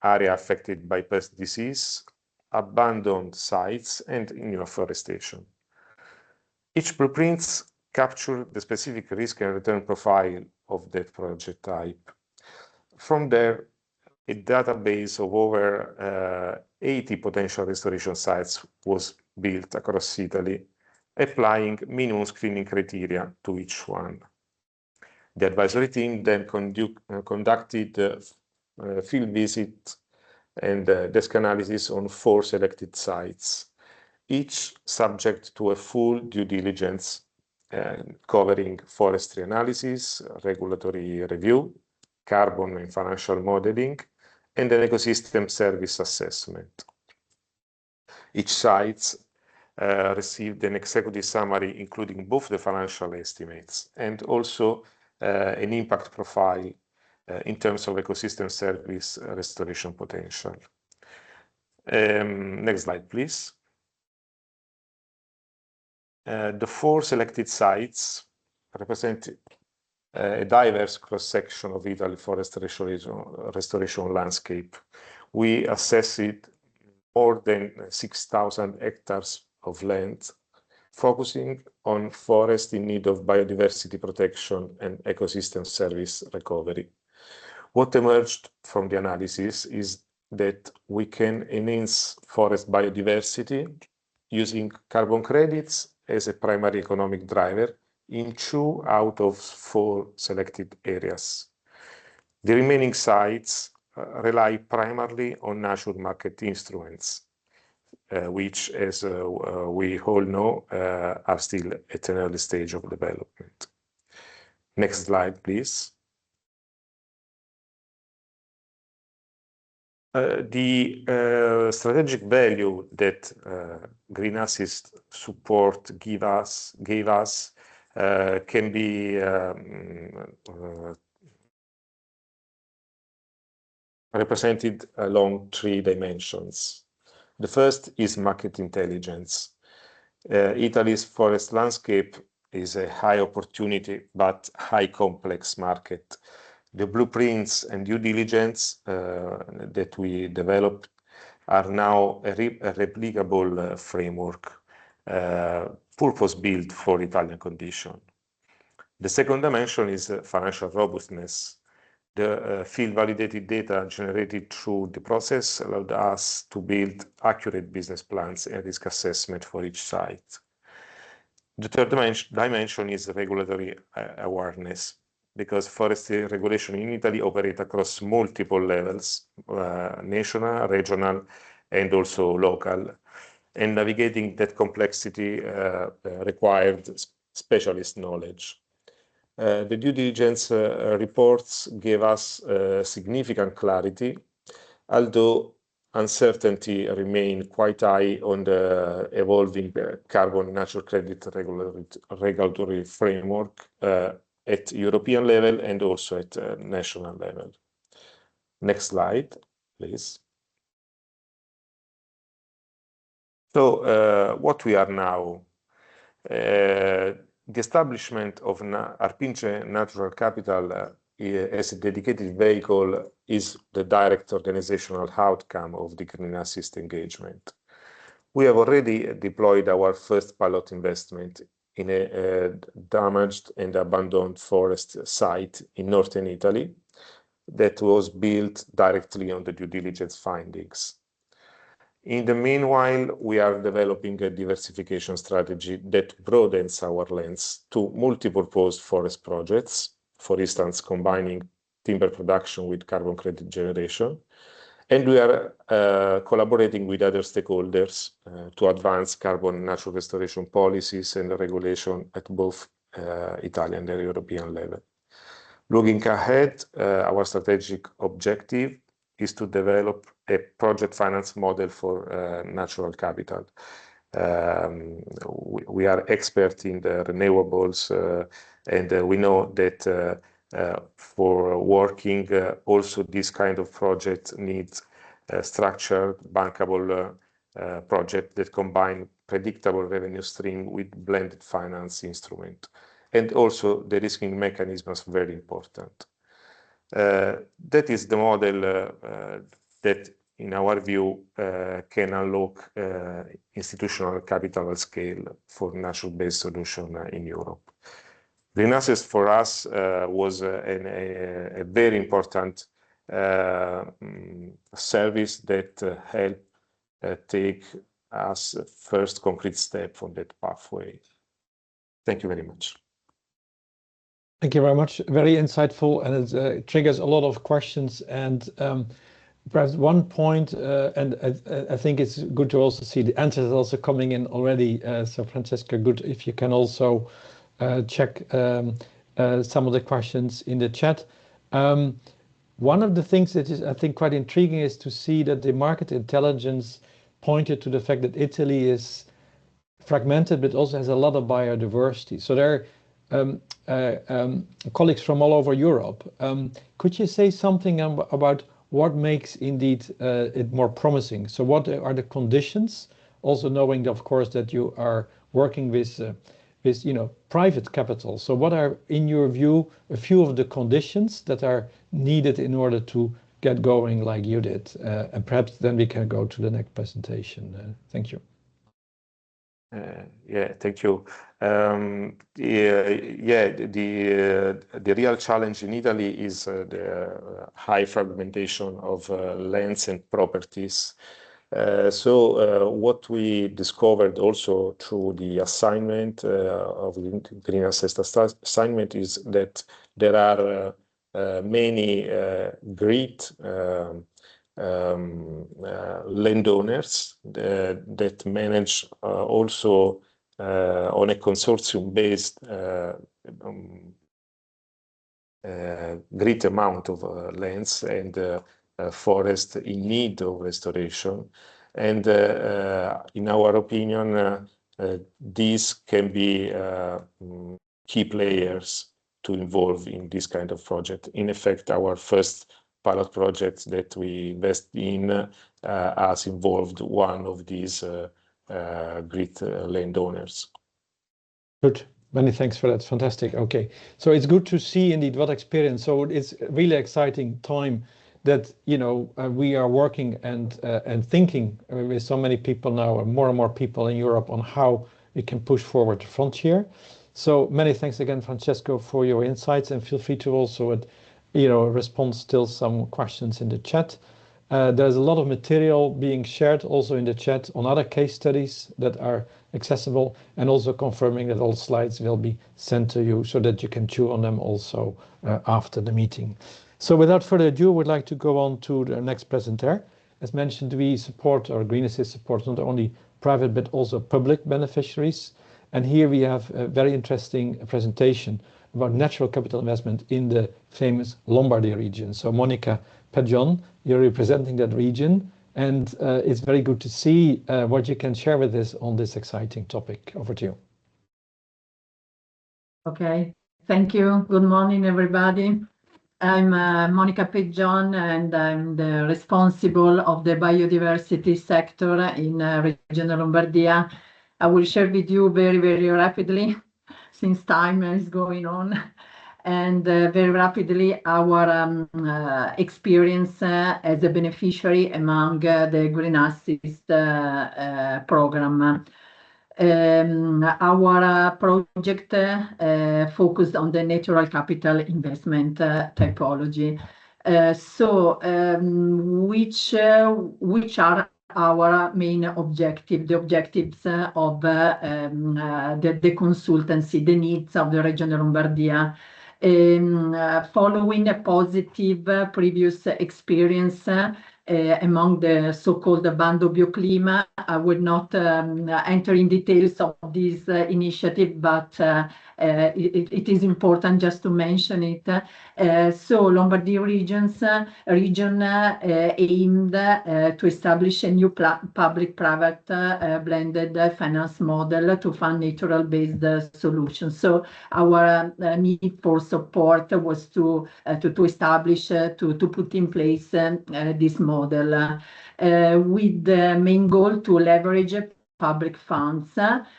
area affected by pest disease, abandoned sites, and new afforestation. Each blueprint captures the specific risk and return profile of that project type. From there, a database of over 80 potential restoration sites was built across Italy, applying minimum screening criteria to each one. The advisory team then conducted field visits and desk analysis on 4 selected sites, each subject to a full due diligence covering forestry analysis, regulatory review, carbon and financial modeling, and an ecosystem service assessment. Each site received an executive summary including both the financial estimates and also an impact profile in terms of ecosystem service restoration potential. Next slide, please. The 4 selected sites represent a diverse cross-section of Italy forest restoration landscape. We assessed more than 6,000 hectares of land, focusing on forests in need of biodiversity protection and ecosystem service recovery. What emerged from the analysis is that we can enhance forest biodiversity using carbon credits as a primary economic driver in 2 out of 4 selected areas. The remaining sites rely primarily on natural market instruments, which, as we all know, are still at an early stage of development. Next slide, please. The strategic value that Green Assist support gave us can be represented along 3 dimensions. The first is market intelligence. Italy's forest landscape is a high opportunity but high complex market. The blueprints and due diligence that we developed are now a replicable framework, purpose-built for Italian condition. The second dimension is financial robustness. The field-validated data generated through the process allowed us to build accurate business plans and risk assessment for each site. The third dimension is regulatory awareness, because forestry regulation in Italy operate across multiple levels, national, regional, and also local. And navigating that complexity required specialist knowledge. The due diligence reports gave us significant clarity, although uncertainty remained quite high on the evolving carbon natural credit regulatory framework at European level and also at national level. Next slide, please. So what we are now, the establishment of Arpinge Natural Capital as a dedicated vehicle is the direct organizational outcome of the Green Assist engagement. We have already deployed our first pilot investment in a damaged and abandoned forest site in northern Italy that was built directly on the due diligence findings. In the meanwhile, we are developing a diversification strategy that broadens our lens to multi-purpose forest projects, for instance, combining timber production with carbon credit generation. And we are collaborating with other stakeholders to advance carbon natural restoration policies and regulation at both Italian and European level. Looking ahead, our strategic objective is to develop a project finance model for natural capital. We are experts in the renewables, and we know that for working also this kind of project needs a structured, bankable project that combine predictable revenue stream with blended finance instrument. And also the risking mechanism is very important. That is the model that, in our view, can unlock institutional capital at scale for natural-based solution in Europe. Green Assist for us was a very important service that helped take us first concrete step on that pathway. Thank you very much. Thank you very much. Very insightful, and it triggers a lot of questions. And perhaps one point, and I think it's good to also see the answers also coming in already. So Francesca, good if you can also check some of the questions in the chat. One of the things that is, I think, quite intriguing is to see that the market intelligence pointed to the fact that Italy is fragmented, but also has a lot of biodiversity. So there are colleagues from all over Europe. Could you say something about what makes indeed it more promising? So what are the conditions? Also knowing, of course, that you are working with private capital. So what are, in your view, a few of the conditions that are needed in order to get going like you did? And perhaps then we can go to the next presentation. Thank you. Yeah, thank you. The real challenge in Italy is the high fragmentation of lands and properties. So what we discovered also through the assignment of the Green Assist assignment is that there are many great landowners that manage also on a consortium-based great amount of lands and forest in need of restoration. And in our opinion, these can be key players to involve in this kind of project. In effect, our first pilot project that we invest in has involved one of these great landowners. Good. Many thanks for that. Fantastic. Okay, so it's good to see indeed what experience. So it's really exciting time that we are working and thinking with so many people now, and more people in Europe, on how we can push forward the frontier. So many thanks again, Francesco, for your insights, and feel free to also respond still some questions in the chat. There's a lot of material being shared also in the chat on other case studies that are accessible, and also confirming that all slides will be sent to you so that you can chew on them also after the meeting. So without further ado, we'd like to go on to the next presenter. As mentioned, we support, or Green Assist supports, not only private but also public beneficiaries. And here we have a very interesting presentation about natural capital investment in the famous Lombardy region. So Monica Peggion, you're representing that region, and it's very good to see what you can share with us on this exciting topic. Over to you. Okay, thank you. Good morning, everybody. I'm Monica Peggion, and I'm the responsible of the biodiversity sector in Region Lombardia. I will share with you very, very rapidly, since time is going on, and very rapidly our experience as a beneficiary among the Green Assist program. Our project focused on the natural capital investment typology. Which are our main objective, the objectives of the consultancy, the needs of the Region Lombardia. Following a positive previous experience among the so-called Bando Bioclima, I would not enter in details of this initiative, but it is important just to mention it. So Lombardy region aimed to establish a new public-private blended finance model to fund natural-based solutions. So our need for support was to establish, to put in place this model with the main goal to leverage public funds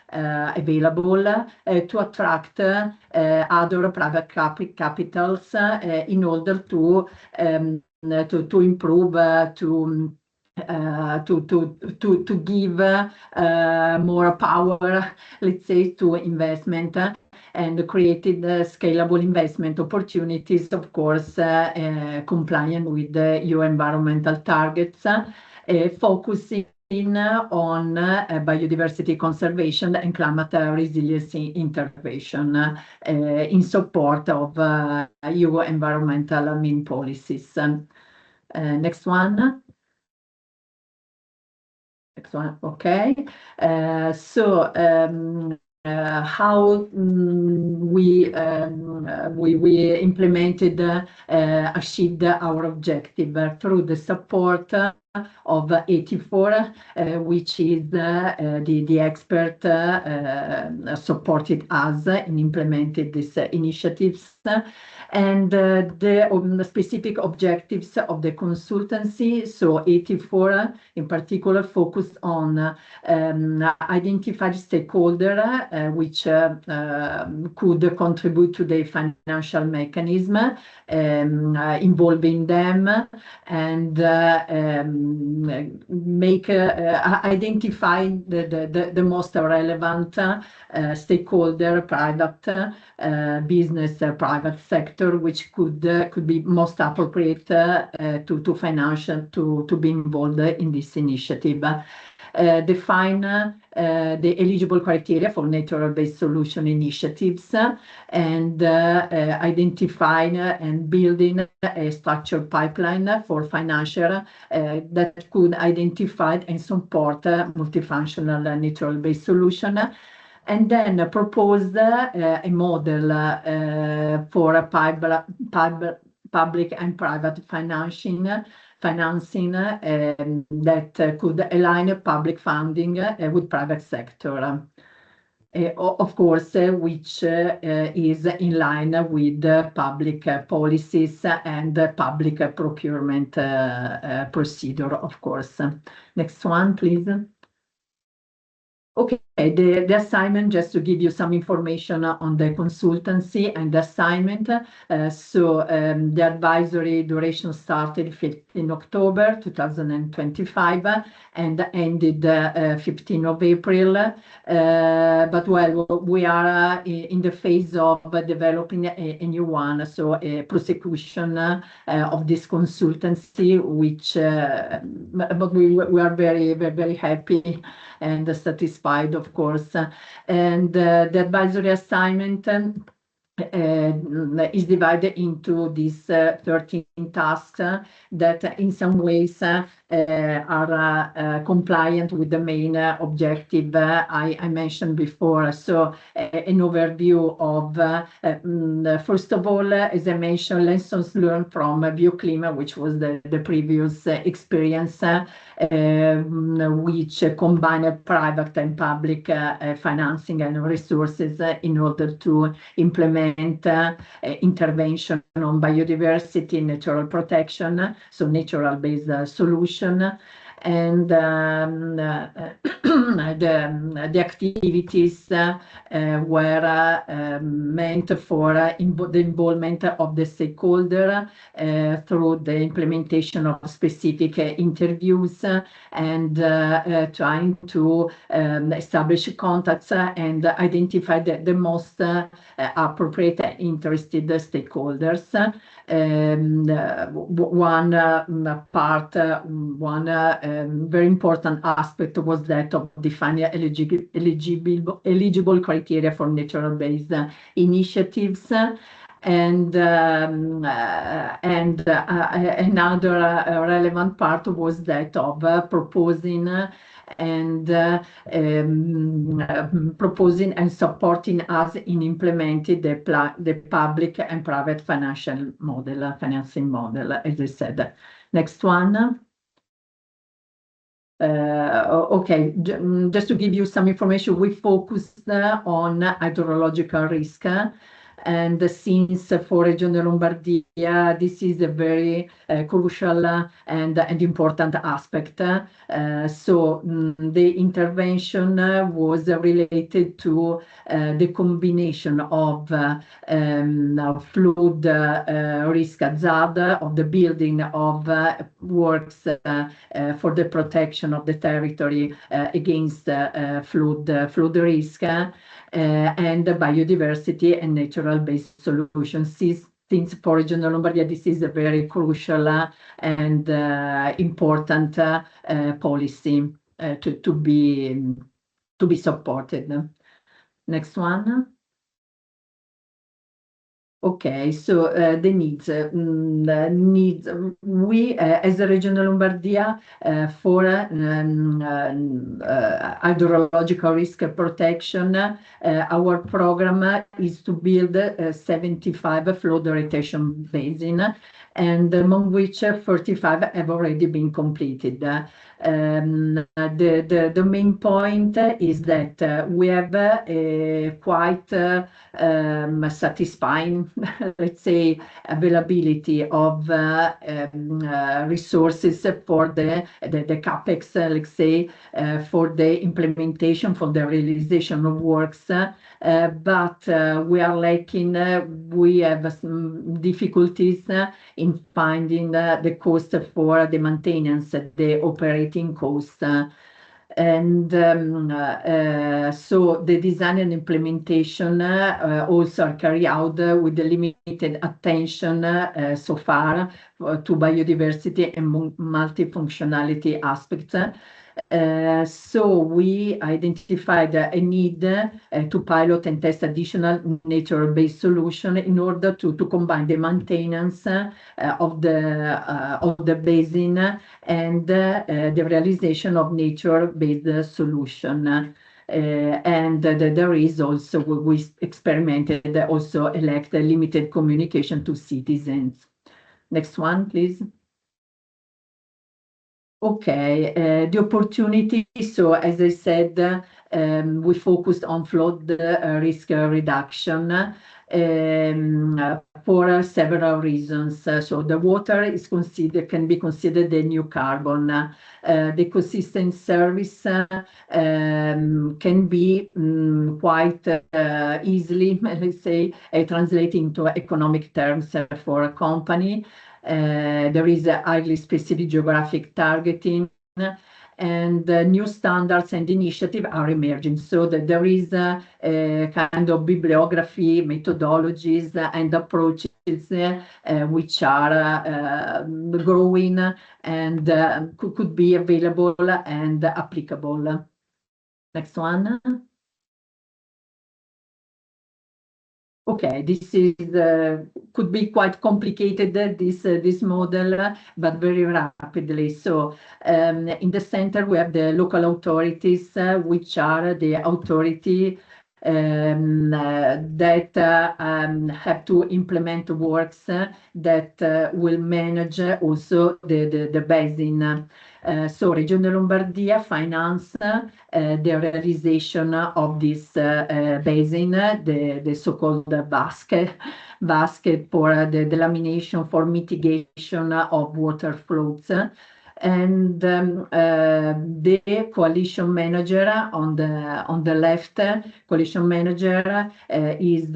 available to attract other private capitals in order to improve, to give more power, let's say, to investment, and created scalable investment opportunities, of course, compliant with the EU environmental targets, focusing on biodiversity conservation and climate resiliency intervention in support of EU environmental main policies. Next one. Next one. Okay. How we implemented, achieved our objective through the support of 84, which is the expert supported us in implementing these initiatives, and the specific objectives of the consultancy. So 84 in particular focused on identified stakeholder which could contribute to the financial mechanism, involving them, and identify the most relevant stakeholder, private business, private sector, which could be most appropriate to financial to be involved in this initiative. Define the eligible criteria for natural-based solution initiatives, and identifying and building a structured pipeline for financial that could identify and support multifunctional natural-based solution, and then propose a model for a public and private financing that could align public funding with private sector. of course, which is in line with public policies and public procurement procedure, of course. Next one, please. Okay, the assignment, just to give you some information on the consultancy and the assignment. The advisory duration started 15 October 2025 and ended 15 of April. But well, we are in the phase of developing a new one, so a prosecution of this consultancy, which but we are very happy and satisfied, of course. And the advisory assignment is divided into these 13 tasks that in some ways are compliant with the main objective I mentioned before. So an overview of, first of all, as I mentioned, lessons learned from bioclimate, which was the previous experience, which combined private and public financing and resources in order to implement intervention on biodiversity, natural protection, so natural-based solution, and the activities were meant for the involvement of the stakeholder through the implementation of specific interviews and trying to establish contacts and identify the most appropriate interested stakeholders. One very important aspect was that of defining eligible criteria for natural-based initiatives. And another relevant part was that of proposing and supporting us in implementing the public and private financing model, as I said. Next one. Okay, just to give you some information, we focused on hydrological risk. And since for Regione Lombardia, this is a very crucial and important aspect. So the intervention was related to the combination of flood risk hazard, of the building of works for the protection of the territory against flood risk, and biodiversity and natural-based solutions. Since for Regione Lombardia, this is a very crucial and important policy to be supported. Next one. Okay, so the needs. We, as a Regione Lombardia, for hydrological risk protection, our program is to build 75 flood retention basins, and among which 45 have already been completed. The main point is that we have quite satisfying, let's say, availability of resources for the capex, let's say, for the implementation, for the realization of works. But we are lacking, we have some difficulties in finding the cost for the maintenance, the operating cost. And so the design and implementation also are carried out with the limited attention so far to biodiversity and multifunctionality aspects. So we identified a need to pilot and test additional nature-based solution in order to combine the maintenance of the basin and the realization of nature-based solution. And there is also, we experimented also elect limited communication to citizens. Next one, please. Okay, the opportunity. So as I said, we focused on flood risk reduction for several reasons. So the water is can be considered the new carbon. The ecosystem service can be quite easily, let's say, translated into economic terms for a company. There is a highly specific geographic targeting, and new standards and initiatives are emerging. So that there is a kind of bibliography, methodologies, and approaches which are growing and could be available and applicable. Next one. Okay, this is could be quite complicated, this model, but very rapidly. So in the center we have the local authorities, which are the authority that have to implement works that will manage also the basin. So Regione Lombardia finance the realization of this basin, the so-called basket for the delamination for mitigation of water flows. And the coalition manager on the left, coalition manager is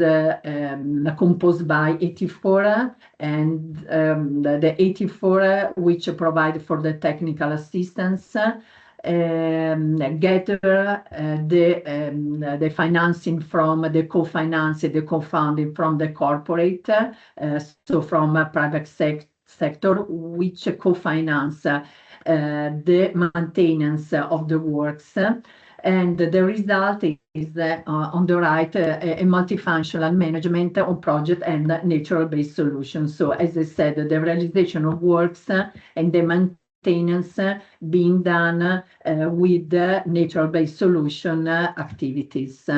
composed by 84, and the 84 which provide for the technical assistance, gather the financing from the co-financing, the co-funding from the corporate, so from a private sector, which co-finance the maintenance of the works. And the result is on the right, a multifunctional management of project and natural-based solutions. So as I said, the realization of works and the maintenance being done with natural-based solution activities.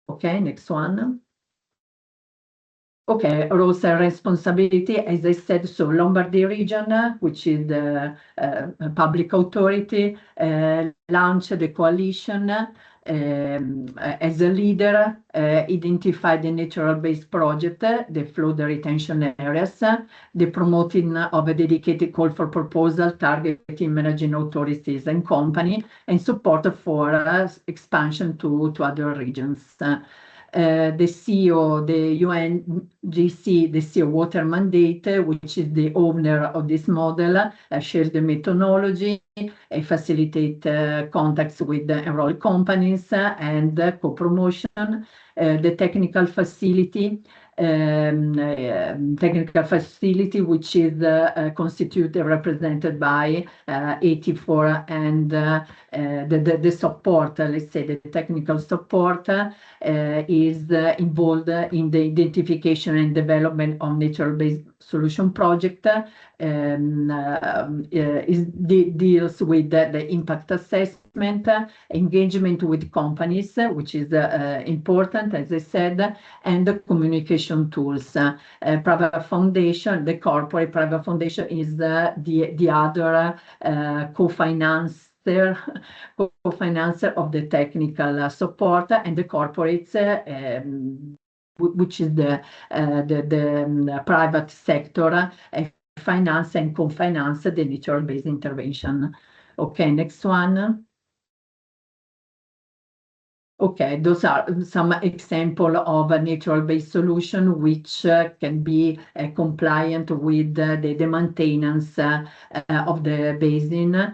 Okay, next one. Okay, roles and responsibility, as I said, so Lombardy region, which is the public authority, launched the coalition as a leader, identified the natural-based project, the flood retention areas, the promoting of a dedicated call for proposal targeting managing authorities and company, and support for expansion to other regions. The CEO, the UNGC, the CEO Water Mandate, which is the owner of this model, shares the methodology, facilitate contacts with the enrolled companies and co-promotion. The technical facility, which is constituted, represented by 84, and the support, let's say the technical support, is involved in the identification and development of natural-based solution project, deals with the impact assessment, engagement with companies, which is important, as I said, and the communication tools. Private foundation, the corporate private foundation is the other co-financer of the technical support, and the corporates, which is the private sector, finance and co-finance the natural-based intervention. Okay, next one. Okay, those are some example of a natural-based solution which can be compliant with the maintenance of the basin.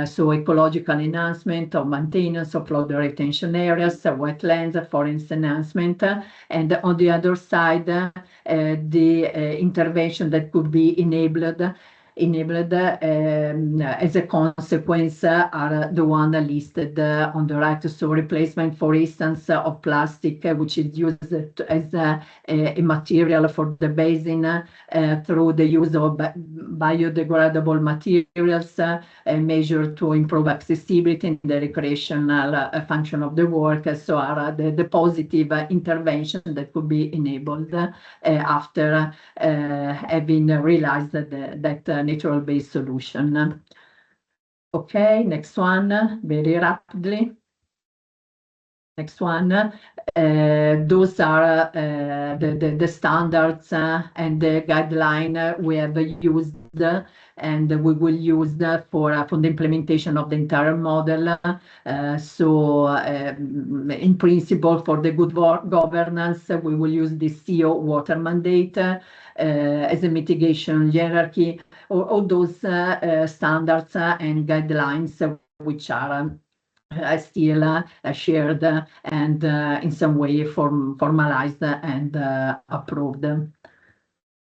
So ecological enhancement of maintenance of flood retention areas, wetlands, forest enhancement, and on the other side, the intervention that could be enabled as a consequence are the one listed on the right. So replacement, for instance, of plastic, which is used as a material for the basin, through the use of biodegradable materials, measured to improve accessibility and the recreational function of the work. So are the positive intervention that could be enabled after having realized that natural-based solution. Okay, next one, very rapidly. Next one, those are the standards and the guideline we have used and we will use for the implementation of the entire model. In principle, for the good governance, we will use the CO water mandate as a mitigation hierarchy, or all those standards and guidelines which are still shared and in some way formalized and approved.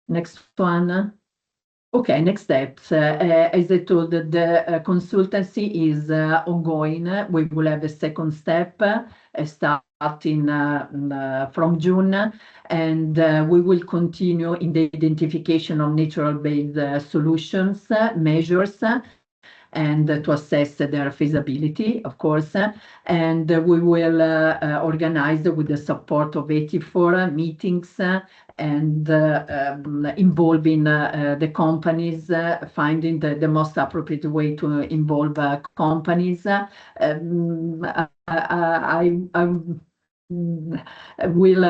Next one. Okay, next steps. As I told, the consultancy is ongoing. We will have a second step starting from June, and we will continue in the identification of natural-based solutions, measures, and to assess their feasibility, of course. And we will organize with the support of 84 meetings and involving the companies, finding the most appropriate way to involve companies. I will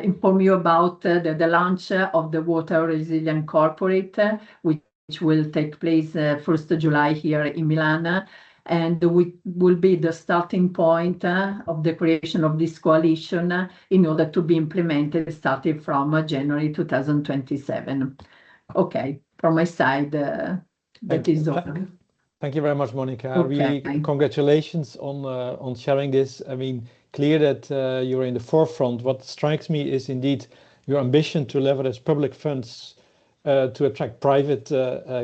inform you about the launch of the Water Resilient Corporate, which will take place 1st of July here in Milan, and we will be the starting point of the creation of this coalition in order to be implemented starting from January 2027. Okay, from my side, that is all. Thank you very much, Monica. Okay. Really, congratulations on sharing this. I mean, clear that you're in the forefront. What strikes me is indeed your ambition to leverage public funds to attract private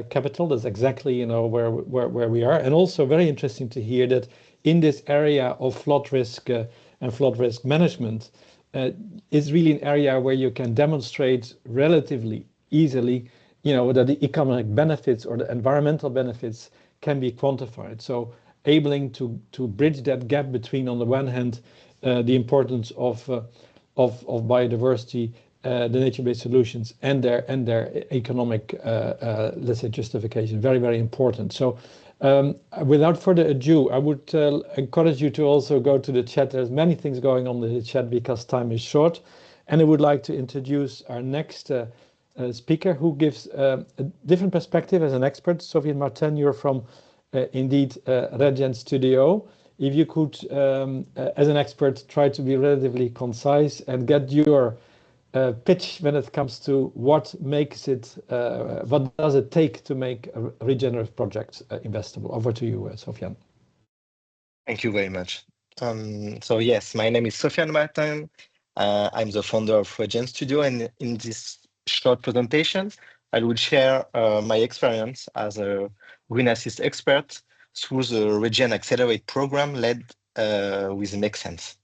capital. That's exactly where we are, and also very interesting to hear that in this area of flood risk and flood risk management is really an area where you can demonstrate relatively easily, that the economic benefits or the environmental benefits can be quantified. So able to bridge that gap between, on the one hand, the importance of biodiversity, the nature-based solutions, and their economic, let's say, justification. Very, very important. So without further ado, I would encourage you to also go to the chat. There's many things going on in the chat because time is short. And I would like to introduce our next speaker, who gives a different perspective as an expert. Sofiane Martin, you're from indeed Regen Studio. If you could, as an expert, try to be relatively concise and get your pitch when it comes to what does it take to make a regenerative project investable. Over to you, Sofiane. Thank you very much. So yes, my name is Sofiane Martin. I'm the founder of Regen Studio, and in this short presentation, I will share my experience as a green assist expert through the Regen Accelerate program led with Make Sense.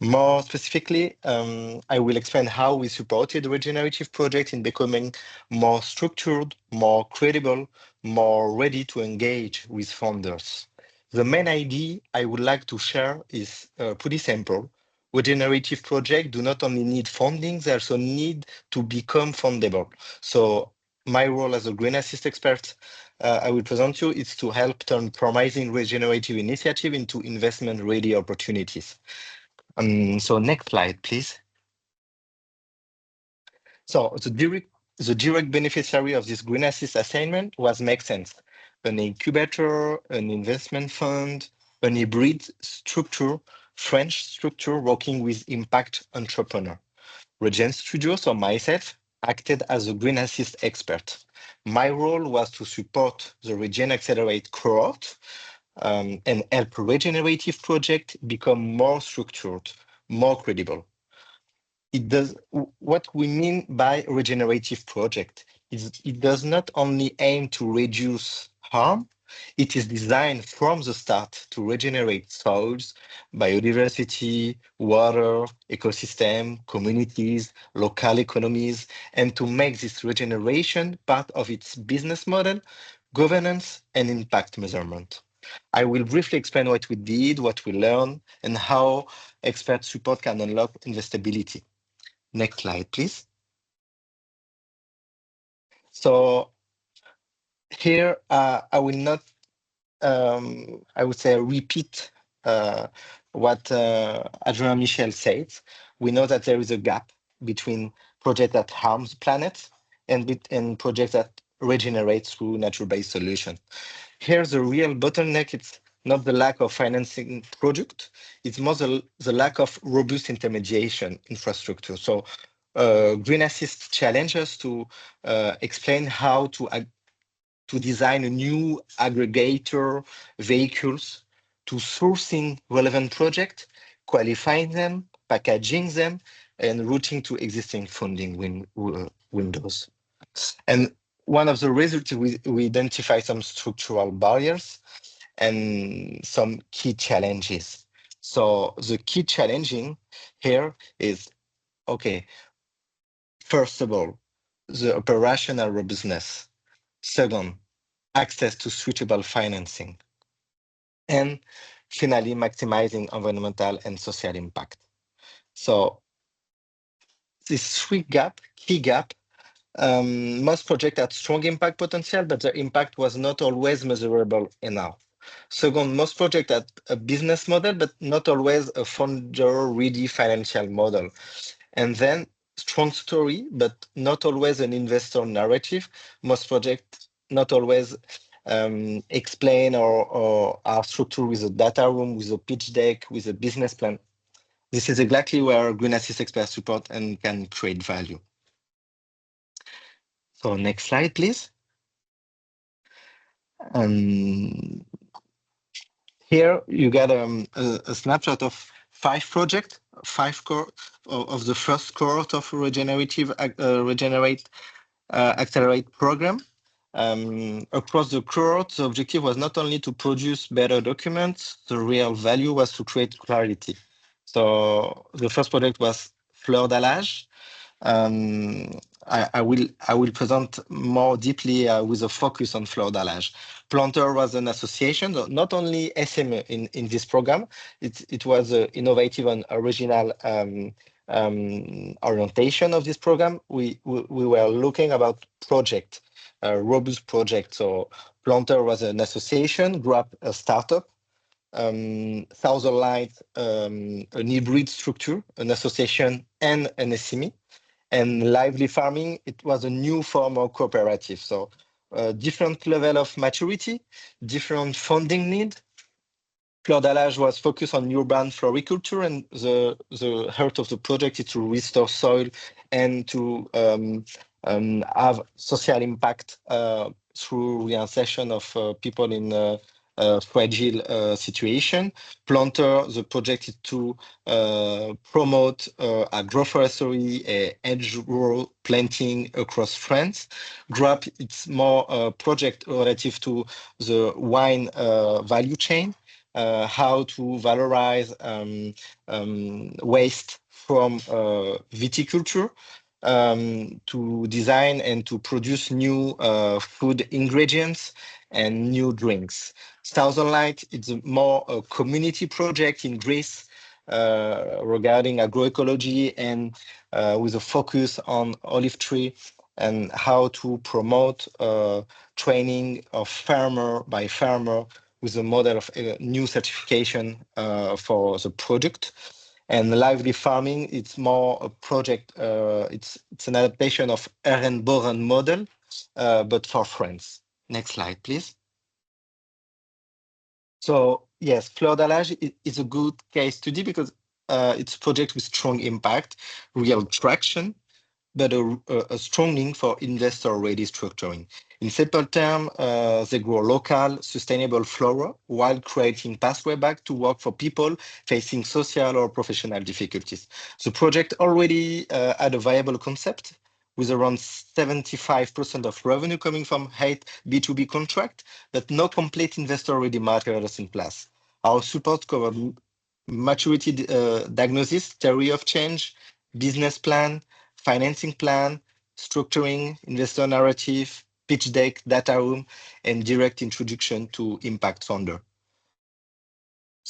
More specifically, I will explain how we supported the regenerative project in becoming more structured, more credible, more ready to engage with funders. The main idea I would like to share is pretty simple. Regenerative projects do not only need funding, they also need to become fundable. So my role as a green assist expert I will present you is to help turn promising regenerative initiative into investment-ready opportunities. So next slide, please. So the direct beneficiary of this green assist assignment was Make Sense, an incubator, an investment fund, an hybrid structure, French structure working with impact entrepreneur. Regen Studio, so myself, acted as a green assist expert. My role was to support the Regen Accelerate cohort and help regenerative project become more structured, more credible. What we mean by regenerative project is it does not only aim to reduce harm, it is designed from the start to regenerate soils, biodiversity, water, ecosystem, communities, local economies, and to make this regeneration part of its business model, governance, and impact measurement. I will briefly explain what we did, what we learned, and how expert support can unlock investability. Next slide, please. So Here, I will not, I would say, repeat what Adrien Michel said. We know that there is a gap between projects that harms the planet and projects that regenerate through nature-based solution. Here, the real bottleneck, it's not the lack of financing project, it's more the lack of robust intermediation infrastructure. So Green Assist challenges us to explain how to design a new aggregator vehicles to sourcing relevant projects, qualifying them, packaging them, and routing to existing funding windows. And one of the results, we identify some structural barriers and some key challenges. So the key challenging here is, okay, first of all, the operational robustness. Second, access to suitable financing. And finally, maximizing environmental and social impact. So this key gap, most projects had strong impact potential, but their impact was not always measurable enough. Second, most projects had a business model, but not always a founder-ready financial model. And then strong story, but not always an investor narrative. Most projects not always explain or are structured with a data room, with a pitch deck, with a business plan. This is exactly where Green Assist experts support and can create value. So next slide, please. Here you get a snapshot of 5 projects, 5 of the first cohort of Regenerate Accelerate program. Across the cohort, the objective was not only to produce better documents, the real value was to create clarity. So the first project was Fleur d'Alage. I will present more deeply with a focus on Fleur d'Alage. Planter was an association, not only SME in this program. It was an innovative and original orientation of this program. We were looking about project, robust project. So Planter was an association, grew up a startup. Thousand Light, an hybrid structure, an association and an SME. And Lively Farming, it was a new form of cooperative. So different level of maturity, different funding need. Fleur d'Alage was focused on urban floriculture, and the heart of the project is to restore soil and to have social impact through reinsertion of people in fragile situation. Planter, the project is to promote agroforestry, hedgerow planting across France. GRAP, it's more a project relative to the wine value chain, how to valorize waste from viticulture to design and to produce new food ingredients and new drinks. Thousand Light, it's more a community project in Greece regarding agroecology and with a focus on olive tree and how to promote training of farmer by farmer with a model of new certification for the product. And Lively Farming, it's more a project, it's an adaptation of Aaron Boran model, but for France. Next slide, please. So yes, Fleur d'Alage is a good case study because it's a project with strong impact, real traction, but a strong link for investor-ready structuring. In simple terms, they grow local, sustainable flora while creating pathway back to work for people facing social or professional difficulties. The project already had a viable concept with around 75% of revenue coming from 8 B2B contracts, but no complete investor-ready materials in place. Our support covered maturity diagnosis, theory of change, business plan, financing plan, structuring, investor narrative, pitch deck, data room, and direct introduction to impact founder.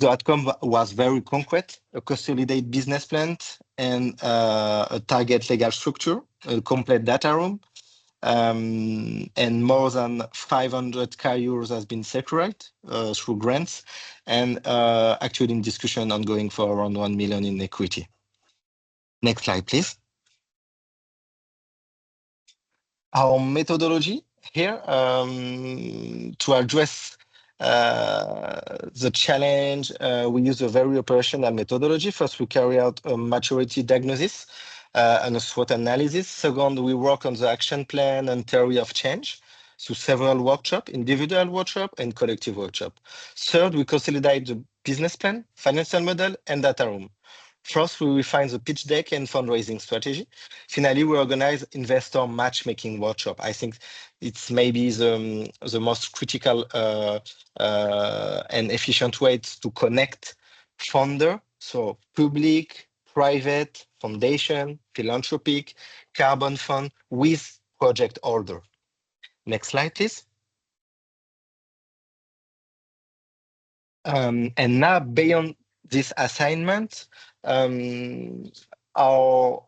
The outcome was very concrete: a consolidated business plan and a target legal structure, a complete data room, and more than 500K euros has been secured through grants, and actually in discussion ongoing for around 1 million in equity. Next slide, please. Our methodology here to address the challenge, we use a very operational methodology. First, we carry out a maturity diagnosis and a SWOT analysis. Second, we work on the action plan and theory of change through several workshops, individual workshop and collective workshop. Third, we consolidate the business plan, financial model, and data room. First, we refine the pitch deck and fundraising strategy. Finally, we organize investor matchmaking workshop. I think it's maybe the most critical and efficient way to connect founder, so public, private, foundation, philanthropic, carbon fund with project holder. Next slide, please. And now beyond this assignment, our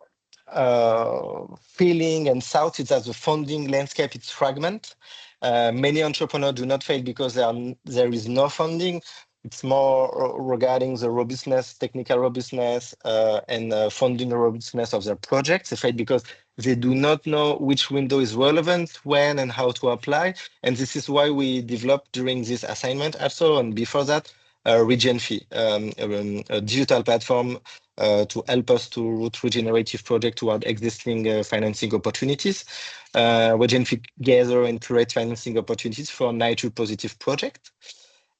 feeling and thought is that the funding landscape is fragment. Many entrepreneurs do not fail because there is no funding. It's more regarding the robustness, technical robustness, and funding robustness of their projects. They fail because they do not know which window is relevant, when and how to apply. And this is why we developed during this assignment also, and before that, RegenFi, a digital platform to help us to route regenerative projects toward existing financing opportunities. RegenFi gather and create financing opportunities for nature positive projects.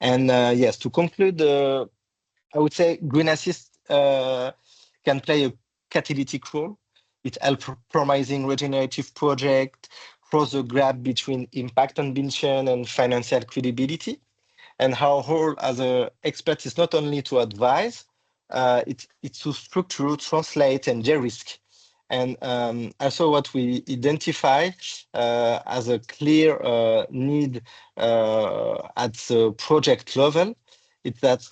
And yes, to conclude, I would say Green Assist can play a catalytic role. It helps promising regenerative projects, cross the gap between impact ambition and financial credibility. And our role as an expert is not only to advise, it's to structure, translate, and de-risk. And also what we identify as a clear need at the project level is that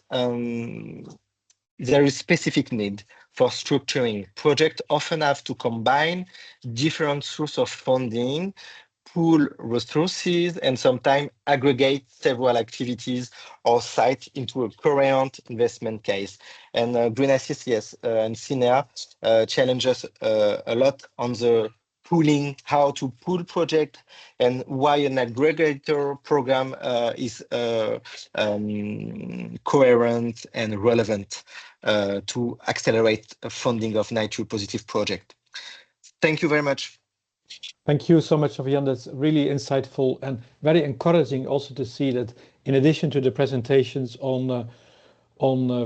there is specific need for structuring. Projects often have to combine different sources of funding, pool resources, and sometimes aggregate several activities or sites into a current investment case. And Green Assist, yes, and CINEA challenge us a lot on the pooling, how to pool project, and why an aggregator program is coherent and relevant to accelerate funding of nature positive project. Thank you very much. Thank you so much, Sofiane. That's really insightful and very encouraging also to see that in addition to the presentations on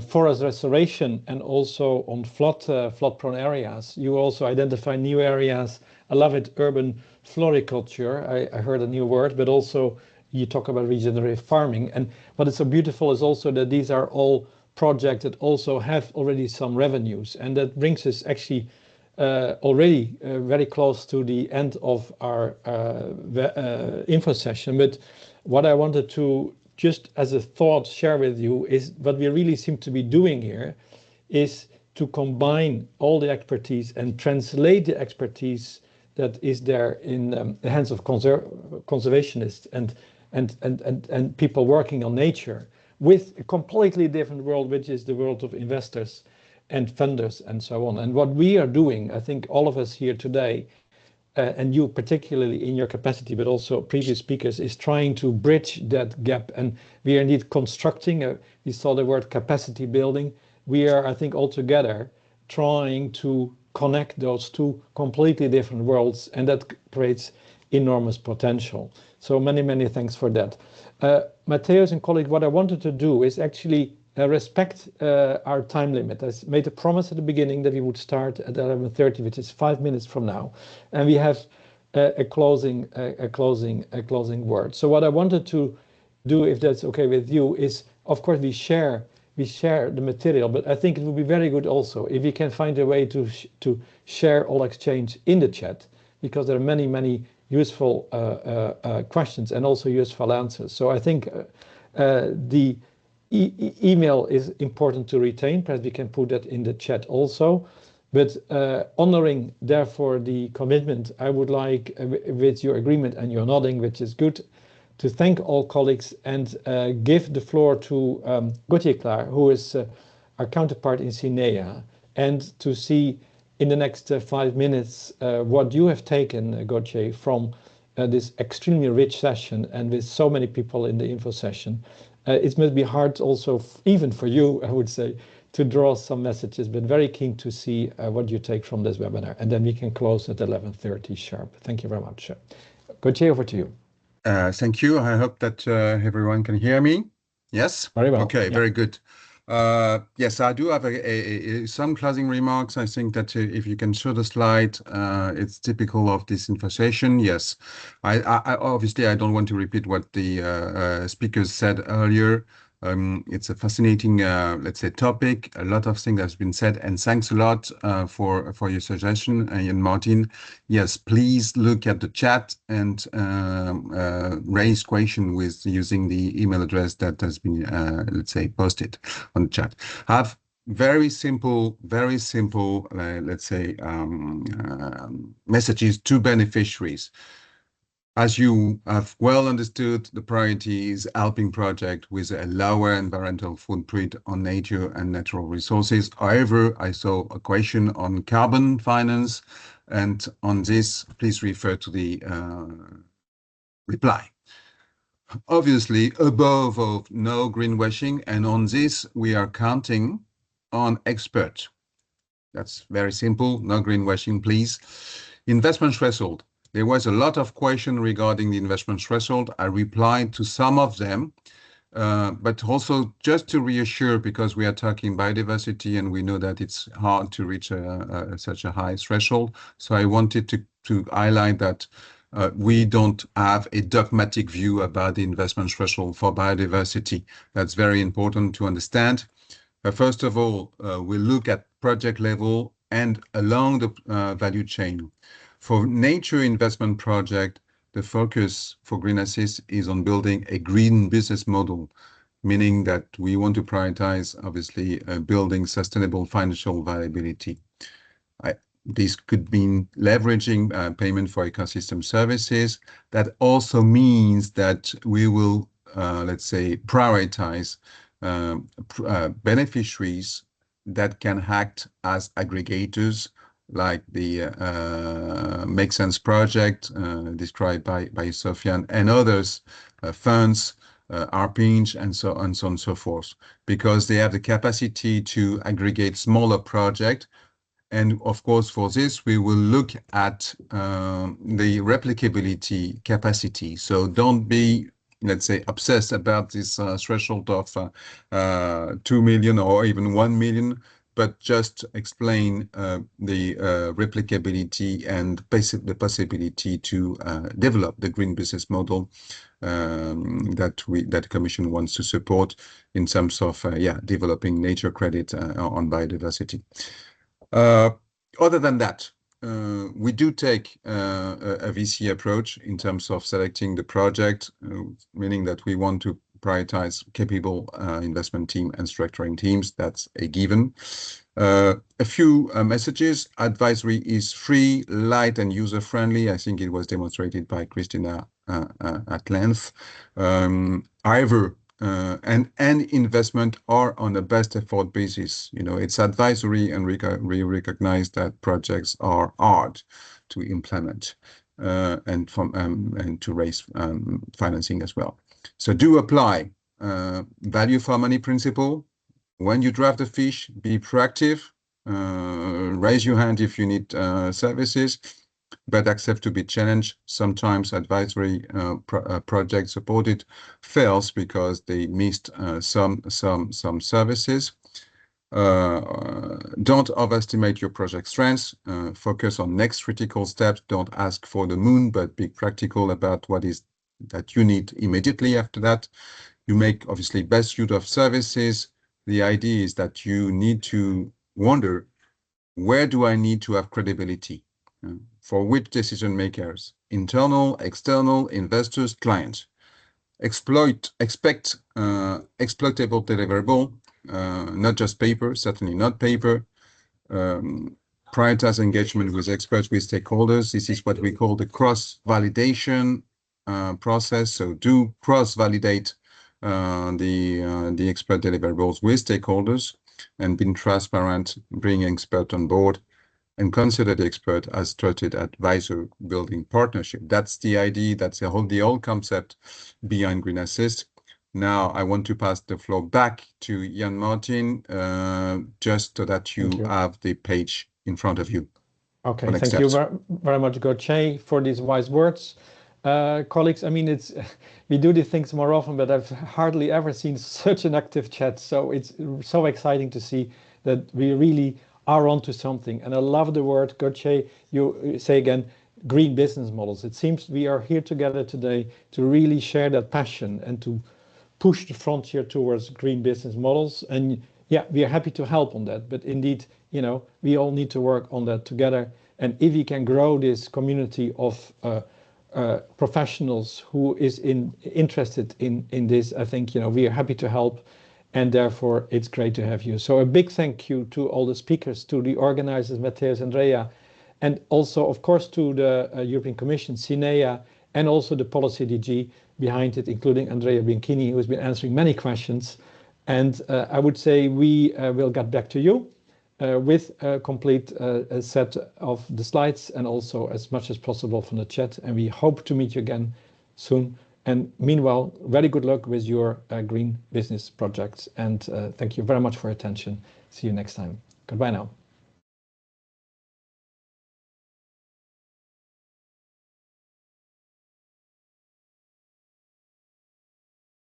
forest restoration and also on flood-prone areas, you also identify new areas. I love it, urban floriculture. I heard a new word, but also you talk about regenerative farming. And what is so beautiful is also that these are all projects that also have already some revenues, and that brings us actually already very close to the end of our info session. But what I wanted to just as a thought share with you is what we really seem to be doing here is to combine all the expertise and translate the expertise that is there in the hands of conservationists and people working on nature with a completely different world, which is the world of investors and funders and so on. And what we are doing, I think all of us here today, and you particularly in your capacity, but also previous speakers, is trying to bridge that gap. And we are indeed constructing, we saw the word capacity building. We are, I think, all together trying to connect those two completely different worlds, and that creates enormous potential. So many, many thanks for that. Matthias and colleagues, what I wanted to do is actually respect our time limit. I made a promise at the beginning that we would start at 11:30, which is 5 minutes from now, and we have a closing word. So what I wanted to do, if that's okay with you, is of course we share the material, but I think it would be very good also if you can find a way to share all exchange in the chat, because there are many useful questions and also useful answers. So I think the email is important to retain. Perhaps we can put that in the chat also. But honoring, therefore, the commitment, I would like, with your agreement and your nodding, which is good, to thank all colleagues and give the floor to Gauthier Klaar, who is our counterpart in CINEA, and to see in the next 5 minutes what you have taken, Gauthier, from this extremely rich session and with so many people in the info session. It must be hard also, even for you, I would say, to draw some messages, but very keen to see what you take from this webinar. And then we can close at 11:30 sharp. Thank you very much. Gauthier, over to you. Thank you. I hope that everyone can hear me. Yes? Very well. Okay, Yeah. very good. Yes, I do have some closing remarks. I think that if you can show the slide, it's typical of this info session. Yes, I obviously I don't want to repeat what the speakers said earlier. It's a fascinating, let's say, topic. A lot of things has been said, and thanks a lot for your suggestion, Ian Martin. Yes, please look at the chat and raise question with using the email address that has been, let's say, posted on the chat. Have very simple, let's say, messages to beneficiaries. As you have well understood, the priority is helping project with a lower environmental footprint on nature and natural resources. However, I saw a question on carbon finance, and on this, please refer to the reply. Obviously, above all, no greenwashing, and on this, we are counting on experts. That's very simple, no greenwashing, please. Investment threshold. There was a lot of question regarding the investment threshold. I replied to some of them, but also just to reassure, because we are talking biodiversity and we know that it's hard to reach such a high threshold. So I wanted to highlight that we don't have a dogmatic view about the investment threshold for biodiversity. That's very important to understand. First of all, we look at project level and along the value chain. For nature investment project, the focus for Green Assist is on building a green business model, meaning that we want to prioritize, obviously, building sustainable financial viability. This could mean leveraging payment for ecosystem services. That also means that we will, let's say, prioritize beneficiaries that can act as aggregators, like the Make Sense project described by Sofiane and others, funds, Arpinch, and so on and so forth, because they have the capacity to aggregate smaller projects. And of course, for this, we will look at the replicability capacity. So don't be, let's say, obsessed about this threshold of 2 million or even 1 million, but just explain the replicability and the possibility to develop the green business model that the Commission wants to support in terms of developing nature credit on biodiversity. Other than that, we do take a VC approach in terms of selecting the project, meaning that we want to prioritize capable investment team and structuring teams. That's a given. A few messages. Advisory is free, light, and user-friendly. I think it was demonstrated by Christina at length. However, and investment are on a best effort basis. You know, it's advisory, and we recognize that projects are hard to implement and to raise financing as well. So do apply value for money principle. When you draft a fish, be proactive. Raise your hand if you need services, but accept to be challenged. Sometimes advisory project supported fails because they missed some services. Don't overestimate your project strengths. Focus on next critical steps. Don't ask for the moon, but be practical about what is that you need immediately after that. You make obviously best use of services. The idea is that you need to wonder, where do I need to have credibility? For which decision makers? Internal, external, investors, clients. Expect exploitable deliverable, not just paper, certainly not paper. prioritize engagement with experts, with stakeholders. This is what we call the cross-validation process. So do cross-validate the expert deliverables with stakeholders and being transparent, bring expert on board, and consider the expert as trusted advisor building partnership. That's the idea, that's the whole concept behind Green Assist. Now I want to pass the floor back to Jan Martin, just so that you have the page in front of you. Okay, thank you very much, Gauthier, for these wise words. Colleagues, I mean, we do these things more often, but I've hardly ever seen such an active chat. So it's so exciting to see that we really are onto something. And I love the word, Gauthier, you say again, green business models. It seems we are here together today to really share that passion and to push the frontier towards green business models. And yeah, we are happy to help on that. But indeed, you know, we all need to work on that together. And if we can grow this community of professionals who is interested in this, I think, you know, we are happy to help. And therefore, it's great to have you. So a big thank you to all the speakers, to the organizers, Matthias, Andrea, and also, of course, to the European Commission, CINEA, and also the policy DG behind it, including Andrea Bianchini, who has been answering many questions. And I would say we will get back to you with a complete set of the slides and also as much as possible from the chat. And we hope to meet you again soon. And meanwhile, very good luck with your green business projects. And thank you very much for your attention. See you next time. Goodbye now.